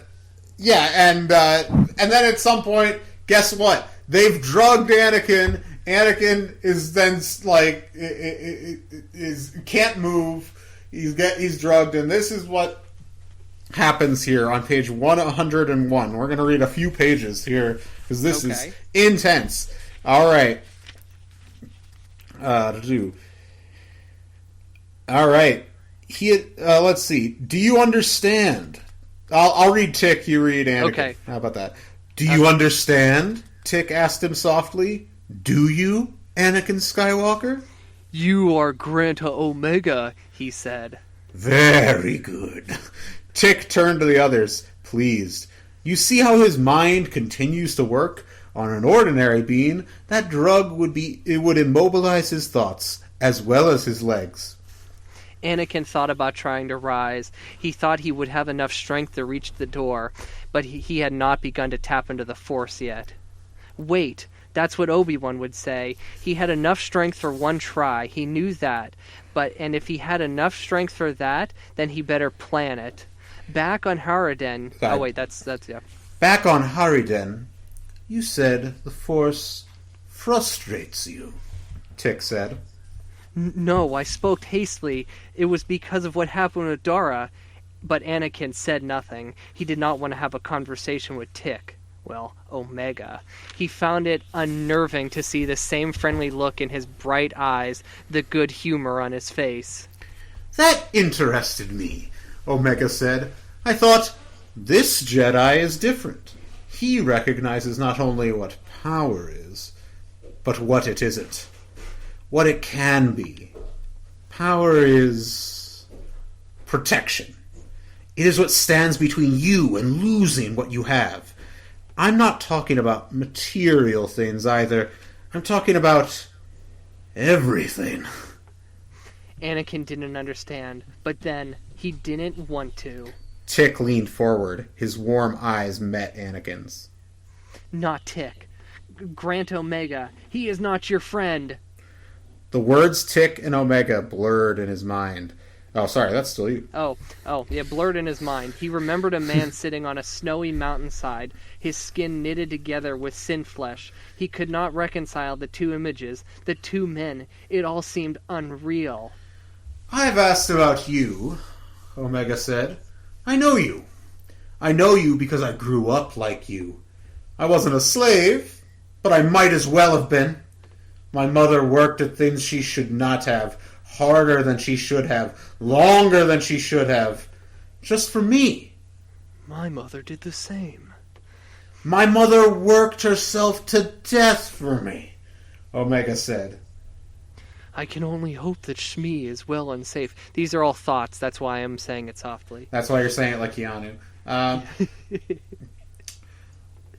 then at some point, guess what? They've drugged Anakin. Anakin is then like can't move. He's drugged, and this is what happens here on page 101. We're going to read a few pages here because this is intense. All right. All right. Let's see. Do you understand? I'll read Tick. You read Anakin. Okay. How about that? Do you understand? Tick asked him softly. Do you, Anakin Skywalker? "You are Grant Omega," he said. Very good. Tick turned to the others, pleased. You see how his mind continues to work? On an ordinary being, that drug would immobilize his thoughts, as well as his legs. Anakin thought about trying to rise. He thought he would have enough strength to reach the door, but he had not begun to tap into the Force yet. Wait, that's what Obi-Wan would say. He had enough strength for one try. He knew that. And if he had enough strength for that, then he better plan it. Back on Harridan... Oh, wait, that's yeah. Back on Harridan, you said the Force frustrates you, Tick said. No, I spoke hastily. It was because of what happened with Dara. But Anakin said nothing. He did not want to have a conversation with Tick. Well, Omega. He found it unnerving to see the same friendly look in his bright eyes, the good humor on his face. That interested me, Omega said. I thought, this Jedi is different. He recognizes not only what power is, but what it isn't. What it can be. Power is protection. It is what stands between you and losing what you have. I'm not talking about material things either. I'm talking about everything. Anakin didn't understand, but then he didn't want to. Tick leaned forward. His warm eyes met Anakin's. Not Tick. Grant Omega. He is not your friend. The words Tick and Omega blurred in his mind. Oh, sorry, that's still you. Oh, yeah, blurred in his mind. He remembered a man sitting on a snowy mountainside, his skin knitted together with sin flesh. He could not reconcile the two images, the two men. It all seemed unreal. I've asked about you, Omega said. I know you. I know you because I grew up like you. I wasn't a slave, but I might as well have been. My mother worked at things she should not have, harder than she should have, longer than she should have, just for me. My mother did the same. My mother worked herself to death for me, Omega said. I can only hope that Shmi is well and safe. These are all thoughts, that's why I'm saying it softly. That's why you're saying it like Keanu.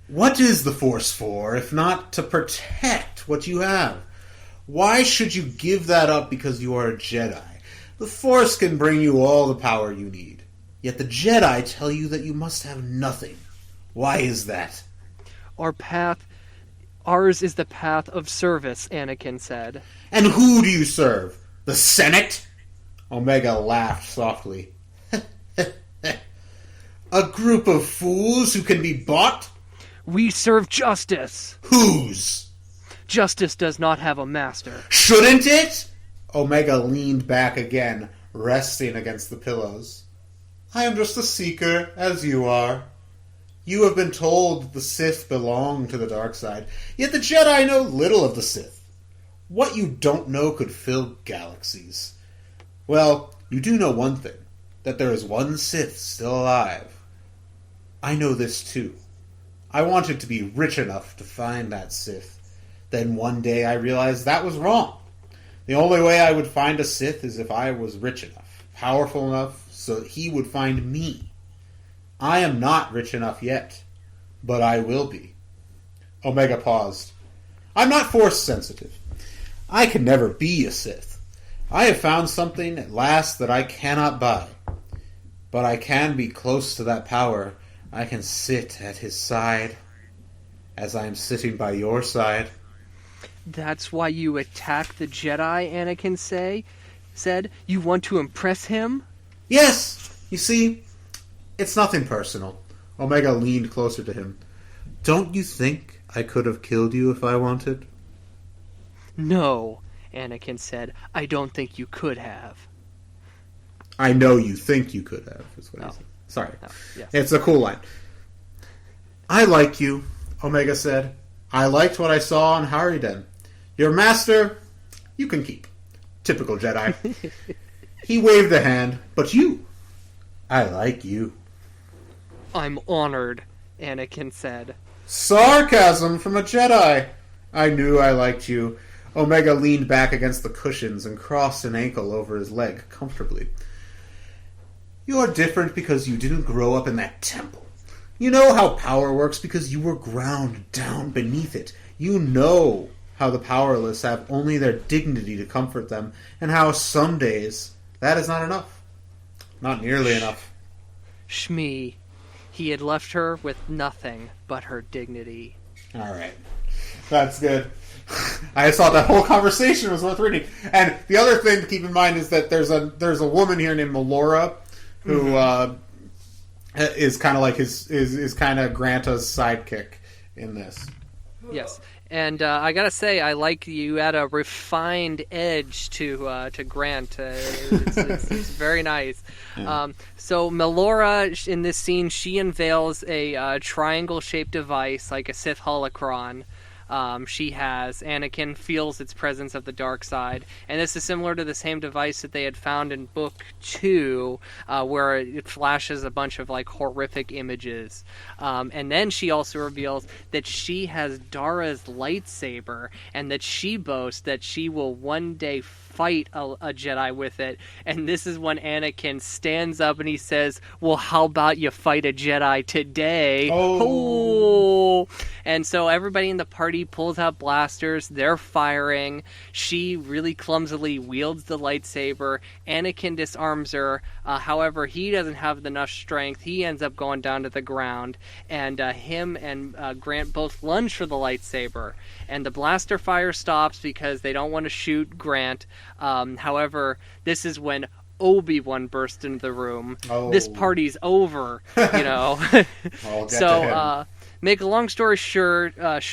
What is the Force for, if not to protect what you have? Why should you give that up because you are a Jedi? The Force can bring you all the power you need. Yet the Jedi tell you that you must have nothing. Why is that? Ours is the path of service, Anakin said. And who do you serve? The Senate? Omega laughed softly. A group of fools who can be bought? We serve justice. Whose? Justice does not have a master. Shouldn't it? Omega leaned back again, resting against the pillows. I am just a seeker, as you are. You have been told the Sith belong to the dark side, yet the Jedi know little of the Sith. What you don't know could fill galaxies. Well, you do know one thing, that there is one Sith still alive. I know this too. I wanted to be rich enough to find that Sith. Then one day I realized that was wrong. The only way I would find a Sith is if I was rich enough, powerful enough, so that he would find me. I am not rich enough yet, but I will be. Omega paused. I'm not Force sensitive. I can never be a Sith. I have found something at last that I cannot buy. But I can be close to that power. I can sit at his side, as I am sitting by your side. That's why you attack the Jedi, Anakin said? You want to impress him? Yes! You see, it's nothing personal. Omega leaned closer to him. Don't you think I could have killed you if I wanted? No, Anakin said. I don't think you could have. I know you think you could have, is what he said. Sorry. Oh, yes. It's a cool line. I like you, Omega said. I liked what I saw on Hariden. Your master, you can keep. Typical Jedi. He waved a hand. But you, I like you. I'm honored, Anakin said. Sarcasm from a Jedi. I knew I liked you. Omega leaned back against the cushions and crossed an ankle over his leg comfortably. You're different because you didn't grow up in that temple. You know how power works because you were ground down beneath it. You know how the powerless have only their dignity to comfort them, and how some days that is not enough. Not nearly enough. Shmi. He had left her with nothing but her dignity. Alright. That's good. I just thought that whole conversation was worth reading. And the other thing to keep in mind is that there's a woman here named Melora who is kind of like is kind of Granta's sidekick in this. Yes, and I gotta say, I like you add a refined edge to Grant. It's very nice. Yeah. So Melora in this scene, she unveils a triangle-shaped device like a Sith holocron. She has. Anakin feels its presence of the dark side. And this is similar to the same device that they had found in Book 2, where it flashes a bunch of, like, horrific images. And then she also reveals that she has Dara's lightsaber, and that she boasts that she will one day fight a Jedi with it. And this is when Anakin stands up and he says, well, how about you fight a Jedi today? Oh. And so everybody in the party pulls out blasters. They're firing. She really clumsily wields the lightsaber. Anakin disarms her. However, he doesn't have enough strength. He ends up going down to the ground. And him and Grant both lunge for the lightsaber. And the blaster fire stops because they don't want to shoot Grant. However, this is when Obi-Wan burst into the room. Oh. This party's over, you know. I'll get to So, him. make a long story short, make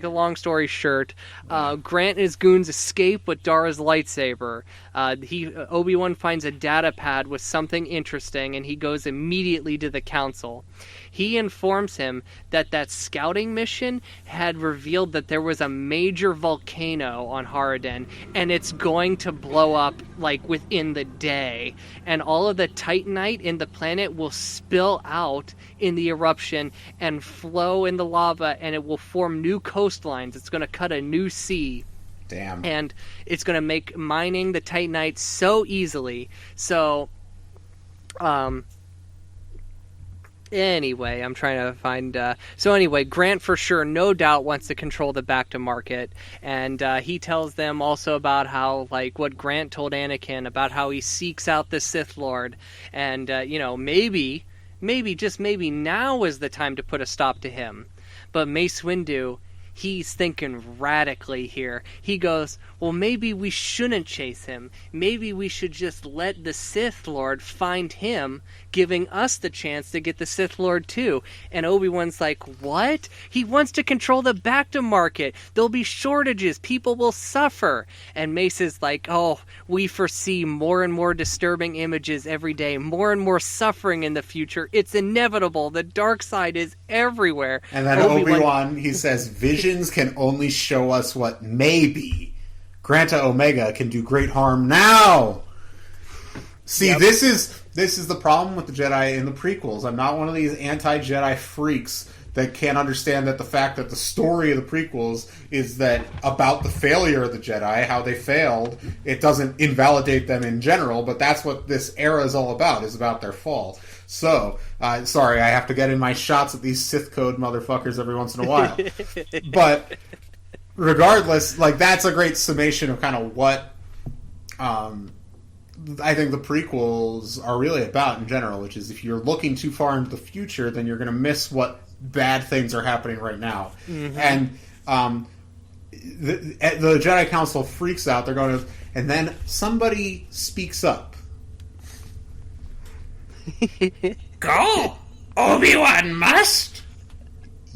a long story short, Grant and his goons escape with Dara's lightsaber. Obi-Wan finds a data pad with something interesting, and he goes immediately to the council. He informs him that scouting mission had revealed that there was a major volcano on Haraden, and it's going to blow up, like, within the day. And all of the Titanite in the planet will spill out in the eruption and flow in the lava, and it will form new coastlines. It's going to cut a new sea. Damn. And it's going to make mining the Titanite so easily. So, anyway, I'm trying to find... Grant for sure, no doubt, wants to control the back to market. And he tells them also about how, like, what Grant told Anakin about how he seeks out the Sith Lord. And, maybe, just maybe now is the time to put a stop to him. But Mace Windu, he's thinking radically here. He goes, well, maybe we shouldn't chase him. Maybe we should just let the Sith Lord find him, giving us the chance to get the Sith Lord too. And Obi-Wan's like, what? He wants to control the Bacta market. There'll be shortages. People will suffer. And Mace is like, oh, we foresee more and more disturbing images every day, more and more suffering in the future. It's inevitable. The dark side is everywhere. And then Obi-Wan, he says, visions can only show us what may be. Granta Omega can do great harm now. See, Yep. this is the problem with the Jedi in the prequels. I'm not one of these anti-Jedi freaks that can't understand that the fact that the story of the prequels is that about the failure of the Jedi, how they failed. It doesn't invalidate them in general, but that's what this era is all about, is about their fall. So, sorry, I have to get in my shots at these Sith Code motherfuckers every once in a while. But regardless, like, that's a great summation of kind of what I think the prequels are really about in general, which is if you're looking too far into the future, then you're going to miss what bad things are happening right now. Mm-hmm. And the Jedi Council freaks out. They're going to... And then somebody speaks up. Go! Obi-Wan must!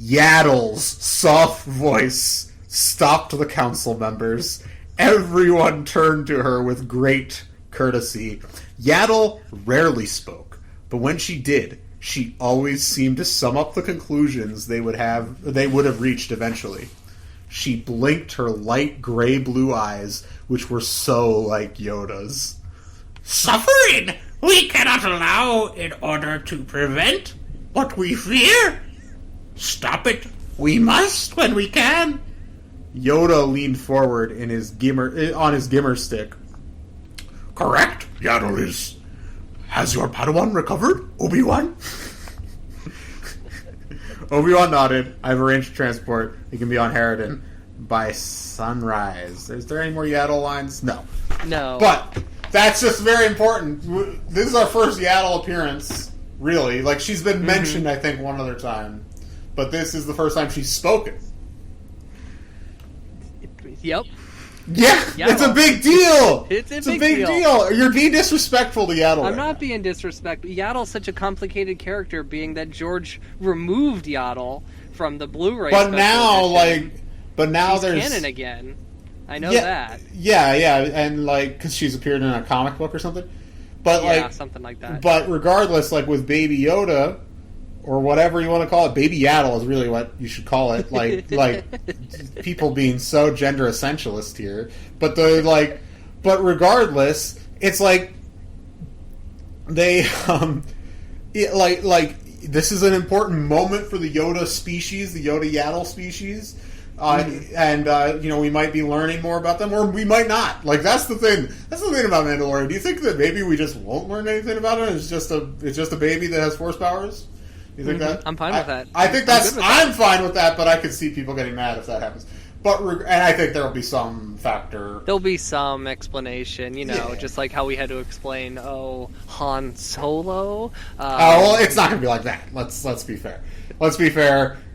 Yaddle's soft voice stopped the council members. Everyone turned to her with great courtesy. Yaddle rarely spoke, but when she did, she always seemed to sum up the conclusions they would have reached eventually. She blinked her light gray-blue eyes, which were so like Yoda's. Suffering we cannot allow in order to prevent what we fear. Stop it we must when we can. Yoda leaned forward on his gimmer stick. Correct, Yaddle is. Has your Padawan recovered, Obi-Wan? Obi-Wan nodded. I've arranged transport. He can be on Haraden by sunrise. Is there any more Yaddle lines? No. No. But that's just very important. This is our first Yaddle appearance, really. Like, she's been mentioned, I think, one other time. But this is the first time she's spoken. Yep. Yeah, Yaddle. It's a big deal. It's a big deal. You're being disrespectful to Yaddle. I'm not being disrespectful. Yaddle's such a complicated character, being that George removed Yaddle from the Blu-ray. But now, she's there's canon again. I know that. Yeah, and because she's appeared in a comic book or something. But something like that. But regardless, with Baby Yoda, or whatever you want to call it, Baby Yaddle is really what you should call it. Like people being so gender essentialist here, but but regardless, it's like they this is an important moment for the Yoda species, the Yoda Yaddle species. And we might be learning more about them, or we might not. That's the thing. That's the thing about Mandalorian. Do you think that maybe we just won't learn anything about it? It's just a baby that has force powers. You think that? I'm fine with that. I think I'm fine with that, but I could see people getting mad if that happens. And I think there will be some factor. There'll be some explanation, just like how we had to explain, Han Solo. Well, it's not going to be like that. Let's be fair.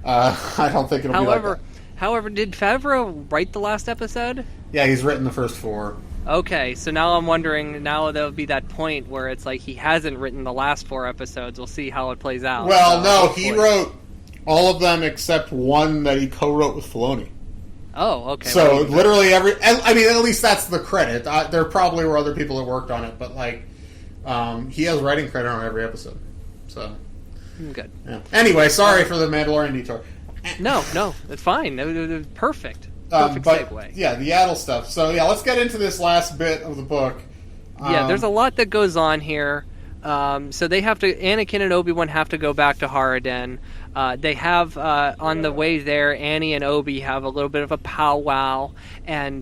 I don't think it'll be like that. However, did Favreau write the last episode? Yeah, he's written the first 4. Okay, so now I'm wondering, now there'll be that point where it's like he hasn't written the last 4 episodes. We'll see how it plays out. Well, So, no, hopefully. he wrote all of them except one that he co-wrote with Filoni. Oh, okay. So well, literally I mean, at least that's the credit. There probably were other people that worked on it, but like, he has writing credit on every episode. So, good. yeah. Anyway, sorry for the Mandalorian detour. No, it's fine. Perfect. But, Segue. yeah, the Yaddle stuff. So yeah, let's get into this last bit of the book. Yeah, there's a lot that goes on here. So they have to, Anakin and Obi-Wan have to go back to Haraden. They have, on the way there, Annie and Obi have a little bit of a powwow. And,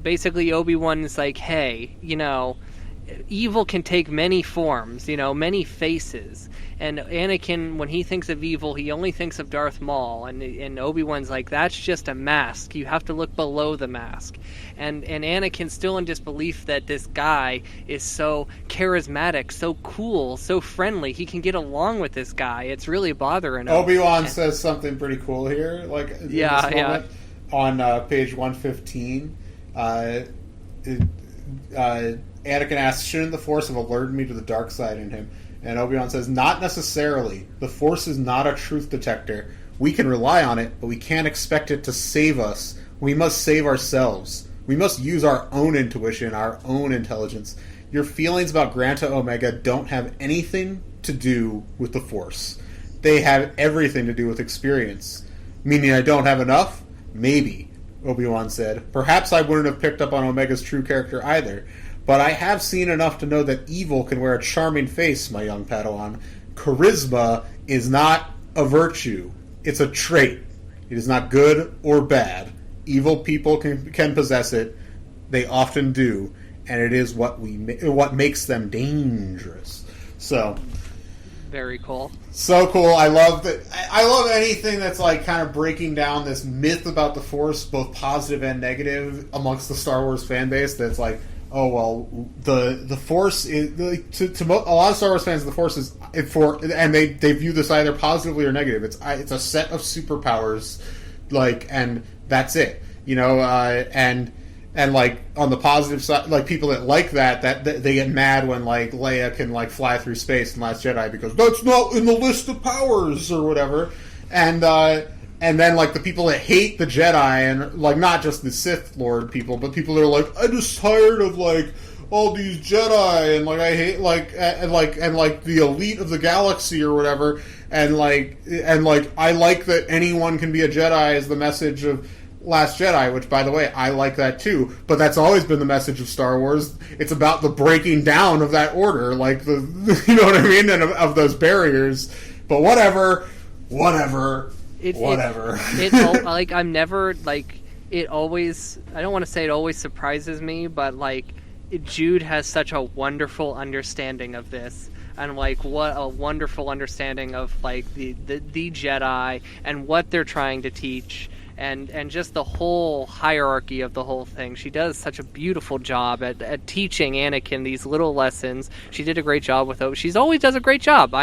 basically Obi-Wan's like, hey, evil can take many forms, many faces. And Anakin, when he thinks of evil, he only thinks of Darth Maul. And Obi-Wan's like, that's just a mask. You have to look below the mask. And Anakin's still in disbelief that this guy is so charismatic, so cool, so friendly. He can get along with this guy. It's really bothering him. Obi-Wan says something pretty cool here. Like, in this moment, on page 115, Anakin asks, shouldn't the Force have alerted me to the dark side in him? And Obi-Wan says, not necessarily. The Force is not a truth detector. We can rely on it, but we can't expect it to save us. We must save ourselves. We must use our own intuition, our own intelligence. Your feelings about Granta Omega don't have anything to do with the Force. They have everything to do with experience. Meaning I don't have enough? Maybe, Obi-Wan said. Perhaps I wouldn't have picked up on Omega's true character either. But I have seen enough to know that evil can wear a charming face, my young Padawan. Charisma is not a virtue. It's a trait. It is not good or bad. Evil people can possess it. They often do. And it is what makes them dangerous. So, very cool. So cool. I love that. I love anything that's like kind of breaking down this myth about the Force, both positive and negative, amongst the Star Wars fan base. That's like, oh well, the Force is to a lot of Star Wars fans. The Force is and they view this either positively or negative. It's a set of superpowers, like, and that's it. And like on the positive side, like people that like that they get mad when like Leia can like fly through space in Last Jedi because that's not in the list of powers or whatever. And then like the people that hate the Jedi and like not just the Sith Lord people, but people that are like, I'm just tired of like all these Jedi and like I hate like the elite of the galaxy or whatever. And like I like that anyone can be a Jedi is the message of Last Jedi, which, by the way, I like that too. But that's always been the message of Star Wars. It's about the breaking down of that order, like the, you know what I mean, and of those barriers. But whatever. I'm never like it always. I don't want to say it always surprises me, but like Jude has such a wonderful understanding of this. And like what a wonderful understanding of like the Jedi and what they're trying to teach. And just the whole hierarchy of the whole thing. She does such a beautiful job at teaching Anakin these little lessons. She did a great job with it. She always does a great job.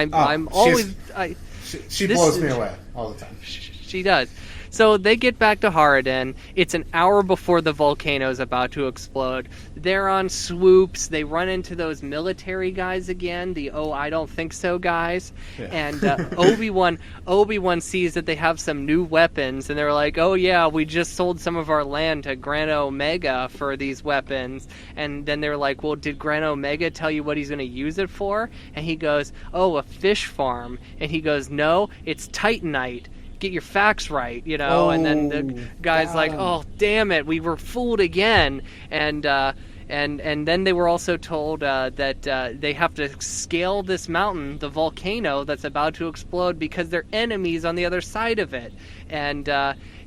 She blows me away all the time. She does. So they get back to Haraden. It's an hour before the volcano is about to explode. They're on swoops. They run into those military guys again, the I don't think so guys. Yeah. And Obi-Wan sees that they have some new weapons, and they're like, oh yeah, we just sold some of our land to Gran Omega for these weapons. And then they're like, well, did Gran Omega tell you what he's going to use it for? And he goes, oh, a fish farm. And he goes, no, it's Titanite. Get your facts right, and then the guy's like, oh, damn it, we were fooled again. And then they were also told that they have to scale this mountain, the volcano that's about to explode, because they're enemies on the other side of it. And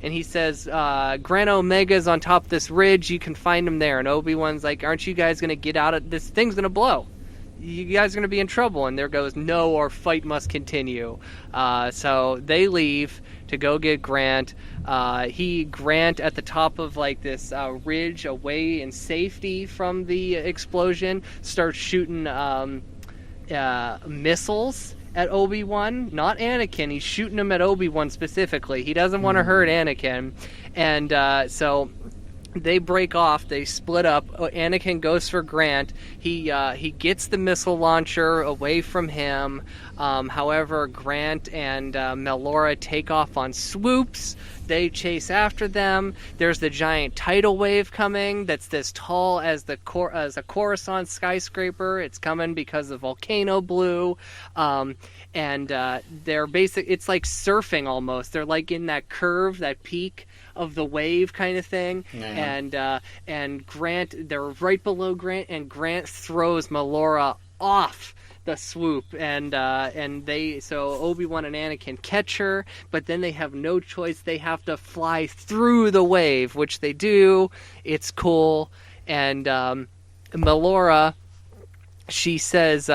he says, Gran Omega's on top of this ridge, you can find him there. And Obi-Wan's like, aren't you guys going to get out of this? Thing's going to blow. You guys are going to be in trouble. And there goes, no, our fight must continue. So they leave to go get Grant. Grant at the top of like this ridge away in safety from the explosion starts shooting missiles at Obi-Wan, not Anakin. He's shooting them at Obi-Wan specifically. He doesn't want to hurt Anakin. And so they break off. They split up. Anakin goes for Grant. He gets the missile launcher away from him. However, Grant and Melora take off on swoops. They chase after them. There's the giant tidal wave coming that's this tall as a Coruscant skyscraper. It's coming because the volcano blew. And they're it's like surfing almost. They're like in that curve, that peak of the wave kind of thing. Yeah. And Grant, they're right below Grant, and Grant throws Melora off the swoop, and so Obi-Wan and Anakin catch her, but then they have no choice. They have to fly through the wave, which they do. It's cool. And Melora, she says,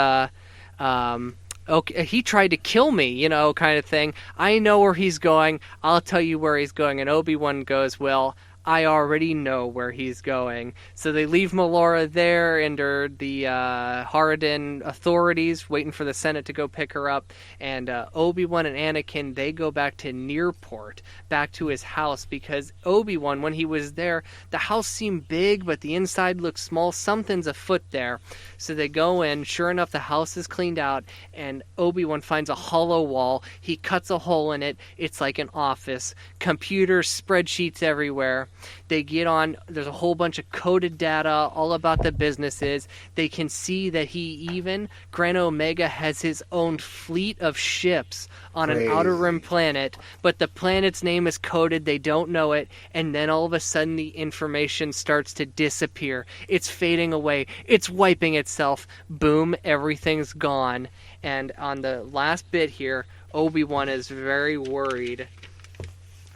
okay, he tried to kill me, kind of thing. I know where he's going. I'll tell you where he's going. And Obi-Wan goes, well, I already know where he's going. So they leave Melora there under the Harridan authorities, waiting for the Senate to go pick her up. And Obi-Wan and Anakin, they go back to Nearport, back to his house, because Obi-Wan, when he was there, the house seemed big, but the inside looked small. Something's afoot there. So they go in. Sure enough, the house is cleaned out, and Obi-Wan finds a hollow wall. He cuts a hole in it. It's like an office. Computers, spreadsheets everywhere. They get on, there's a whole bunch of coded data all about the businesses. They can see that Grant Omega has his own fleet of ships on an outer rim planet, but the planet's name is coded, they don't know it, and then all of a sudden the information starts to disappear. It's fading away. It's wiping itself. Boom, everything's gone. And on the last bit here, Obi-Wan is very worried.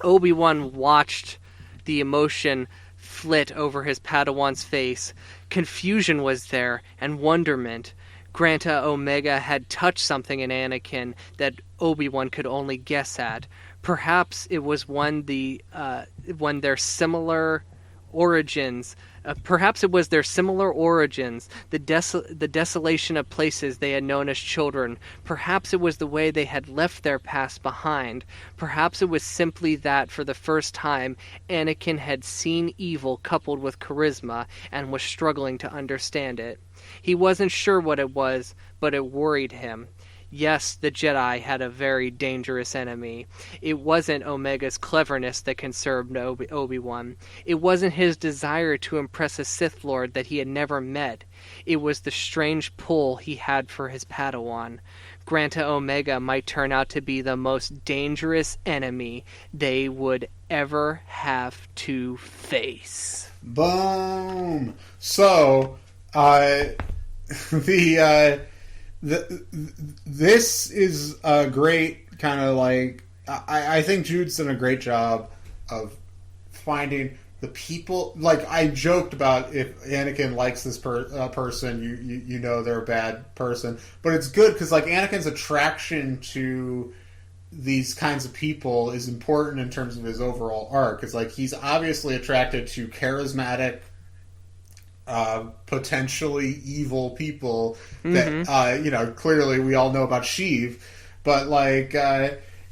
Obi-Wan watched the emotion flit over his Padawan's face. Confusion was there, and wonderment. Granta Omega had touched something in Anakin that Obi-Wan could only guess at. Perhaps it was when their similar origins. Perhaps it was their similar origins, the desolation of places they had known as children. Perhaps it was the way they had left their past behind. Perhaps it was simply that, for the first time, Anakin had seen evil coupled with charisma and was struggling to understand it. He wasn't sure what it was, but it worried him. Yes, the Jedi had a very dangerous enemy. It wasn't Omega's cleverness that concerned Obi-Wan. It wasn't his desire to impress a Sith Lord that he had never met. It was the strange pull he had for his Padawan. Granta Omega might turn out to be the most dangerous enemy they would ever have to face. Boom! So, this is a great kind of like... I think Jude's done a great job of finding the people... Like, I joked about if Anakin likes this person, you know they're a bad person. But it's good because, like, Anakin's attraction to these kinds of people is important in terms of his overall arc. It's like he's obviously attracted to charismatic, potentially evil people that, clearly we all know about Sheev, but like,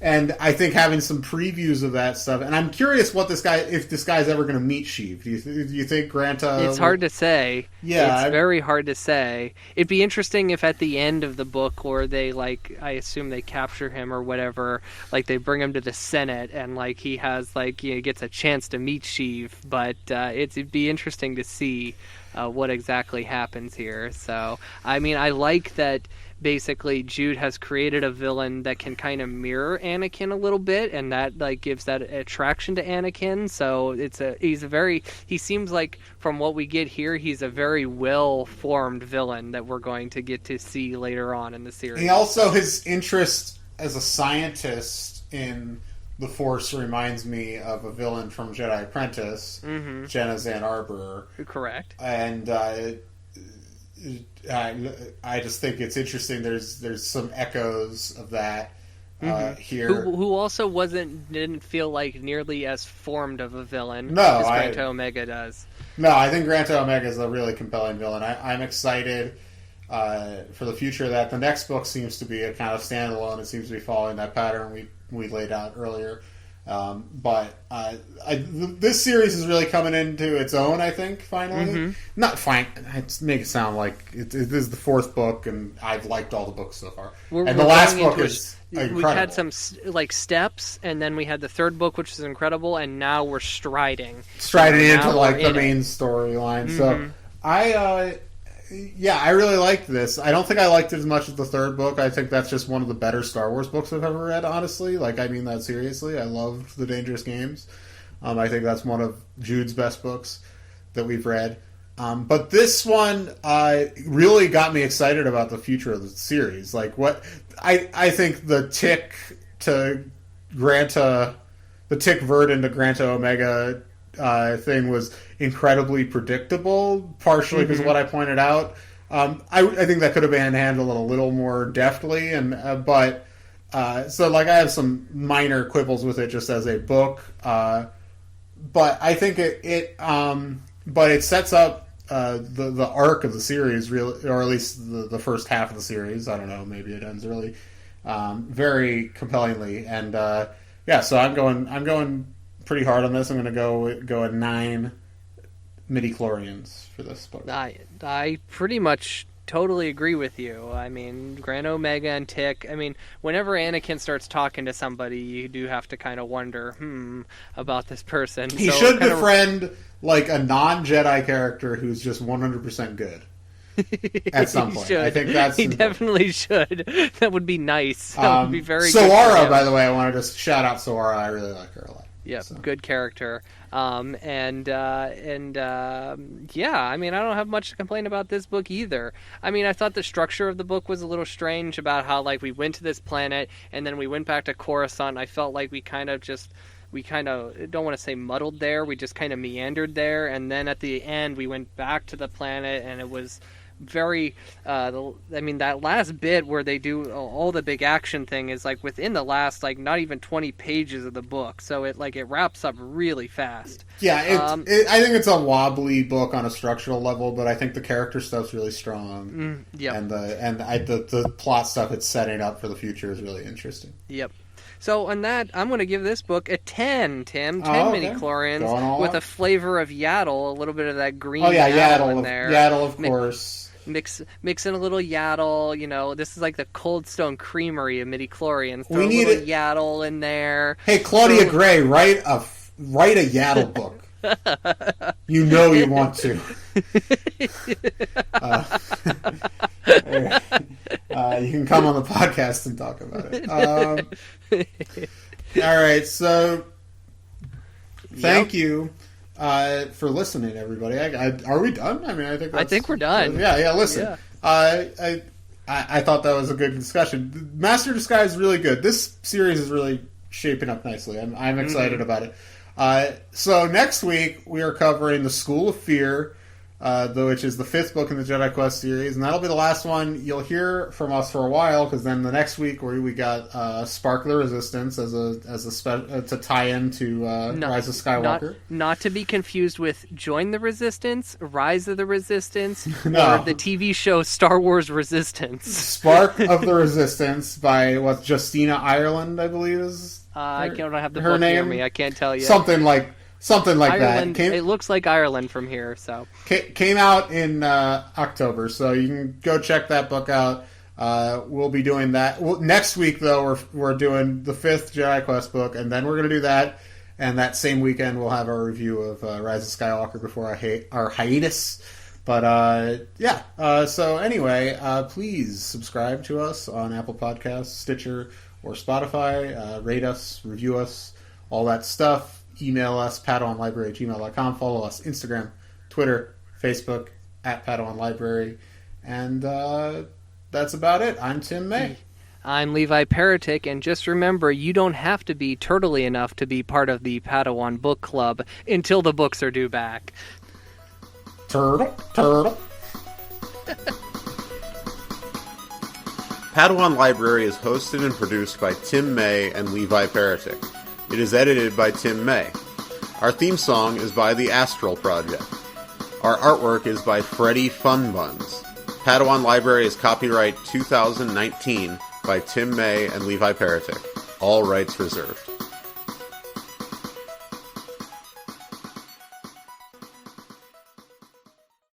and I think having some previews of that stuff, and I'm curious if this guy's ever going to meet Sheev. Do you think Granta? It's hard to say. Yeah, it's very hard to say. It'd be interesting if at the end of the book, where they I assume they capture him or whatever, like they bring him to the Senate and like he has gets a chance to meet Sheev. But it'd be interesting to see what exactly happens here. So, I mean, I like that basically Jude has created a villain that can kind of mirror Anakin a little bit, and that gives that attraction to Anakin. So he seems like, from what we get here, he's a very well-formed villain that we're going to get to see later on in the series. He also, his interest as a scientist in the Force reminds me of a villain from Jedi Apprentice, Jenna Zan Arbor. Correct. And I just think it's interesting. There's some echoes of that here. Who also didn't feel like nearly as formed of a villain as Granta Omega does. No, I think Granta Omega is a really compelling villain. I'm excited for the future of that. The next book seems to be a kind of standalone. It seems to be following that pattern we laid out earlier. This series is really coming into its own, I think, finally. Not fine. I make it sound like it is the fourth book, and I've liked all the books so far. And the last book is incredible. We had some steps, and then we had the third book, which is incredible, and now we're striding into the main storyline. So I really liked this. I don't think I liked it as much as the third book. I think that's just one of the better Star Wars books I've ever read, honestly. I mean that seriously. I loved The Dangerous Games. I think that's one of Jude's best books that we've read. But this one really got me excited about the future of the series. I think the tick Verdant to Granta Omega thing was incredibly predictable, partially because of what I pointed out. I think that could have been handled a little more deftly, but I have some minor quibbles with it just as a book. But I think it sets up the arc of the series, really, or at least the first half of the series. I don't know, maybe it ends really very compellingly, and so I'm going pretty hard on this. I'm going to go at 9 midi-chlorians for this book. I pretty much totally agree with you. I mean, Grand Omega and Tick. I mean, whenever Anakin starts talking to somebody, you do have to kind of wonder, about this person. He should befriend a non-Jedi character who's just 100% good. At some point, I think he definitely should. That would be nice. That would be very. Soara, good by the way, I wanted to shout out Soara. I really like her a lot. Yeah, good character. I mean, I don't have much to complain about this book either. I mean, I thought the structure of the book was a little strange about how we went to this planet and then we went back to Coruscant. I felt like we kind of don't want to say muddled there. We just kind of meandered there, and then at the end we went back to the planet, and it was very that last bit where they do all the big action thing is within the last not even 20 pages of the book, so it wraps up really fast. I think it's a wobbly book on a structural level, but I think the character stuff's really strong. And the plot stuff it's setting up for the future is really interesting. So on that, I'm going to give this book a 10, Tim. 10 midi-chlorians with a flavor of Yaddle, a little bit of that green Yaddle in there. Yaddle, of course. Mix in a little Yaddle, this is like the Cold Stone Creamery of midi-chlorians. Throw We need a little Yaddle in there. Hey, Claudia Gray, write a Yaddle book. You know you want to. You can come on the podcast and talk about it. All right, so thank you for listening, everybody. Are we done? I mean, I think we're done. Yeah. Listen, I thought that was a good discussion. Master Disguise is really good. This series is really shaping up nicely. I'm excited about it. So next week we are covering The School of Fear, which is the 5th book in the Jedi Quest series, and that'll be the last one you'll hear from us for a while, because then the next week we got Spark the Resistance to tie into Rise of Skywalker. Not to be confused with Join the Resistance, Rise of the Resistance, No. or the TV show Star Wars Resistance. Spark of the Resistance by Justina Ireland, I believe is. I don't have the her book name. near me. I can't tell you. Something like Ireland, that. It looks like Ireland from here. So came out in October, so you can go check that book out. We'll be doing that next week, though. We're doing the 5th Jedi Quest book, and then we're going to do that. And that same weekend, we'll have our review of Rise of Skywalker before our hiatus. But so anyway, please subscribe to us on Apple Podcasts, Stitcher, or Spotify. Rate us, review us, all that stuff. Email us, padawanlibrary@gmail.com. Follow us, Instagram, Twitter, Facebook, @padawanlibrary. And that's about it. I'm Tim May. I'm Levi Paratic, and just remember, you don't have to be turtly enough to be part of the Padawan Book Club until the books are due back. Turtle. Padawan Library is hosted and produced by Tim May and Levi Paratic. It is edited by Tim May. Our theme song is by The Astral Project. Our artwork is by Freddie Funbuns. Padawan Library is copyright 2019 by Tim May and Levi Paratic. All rights reserved.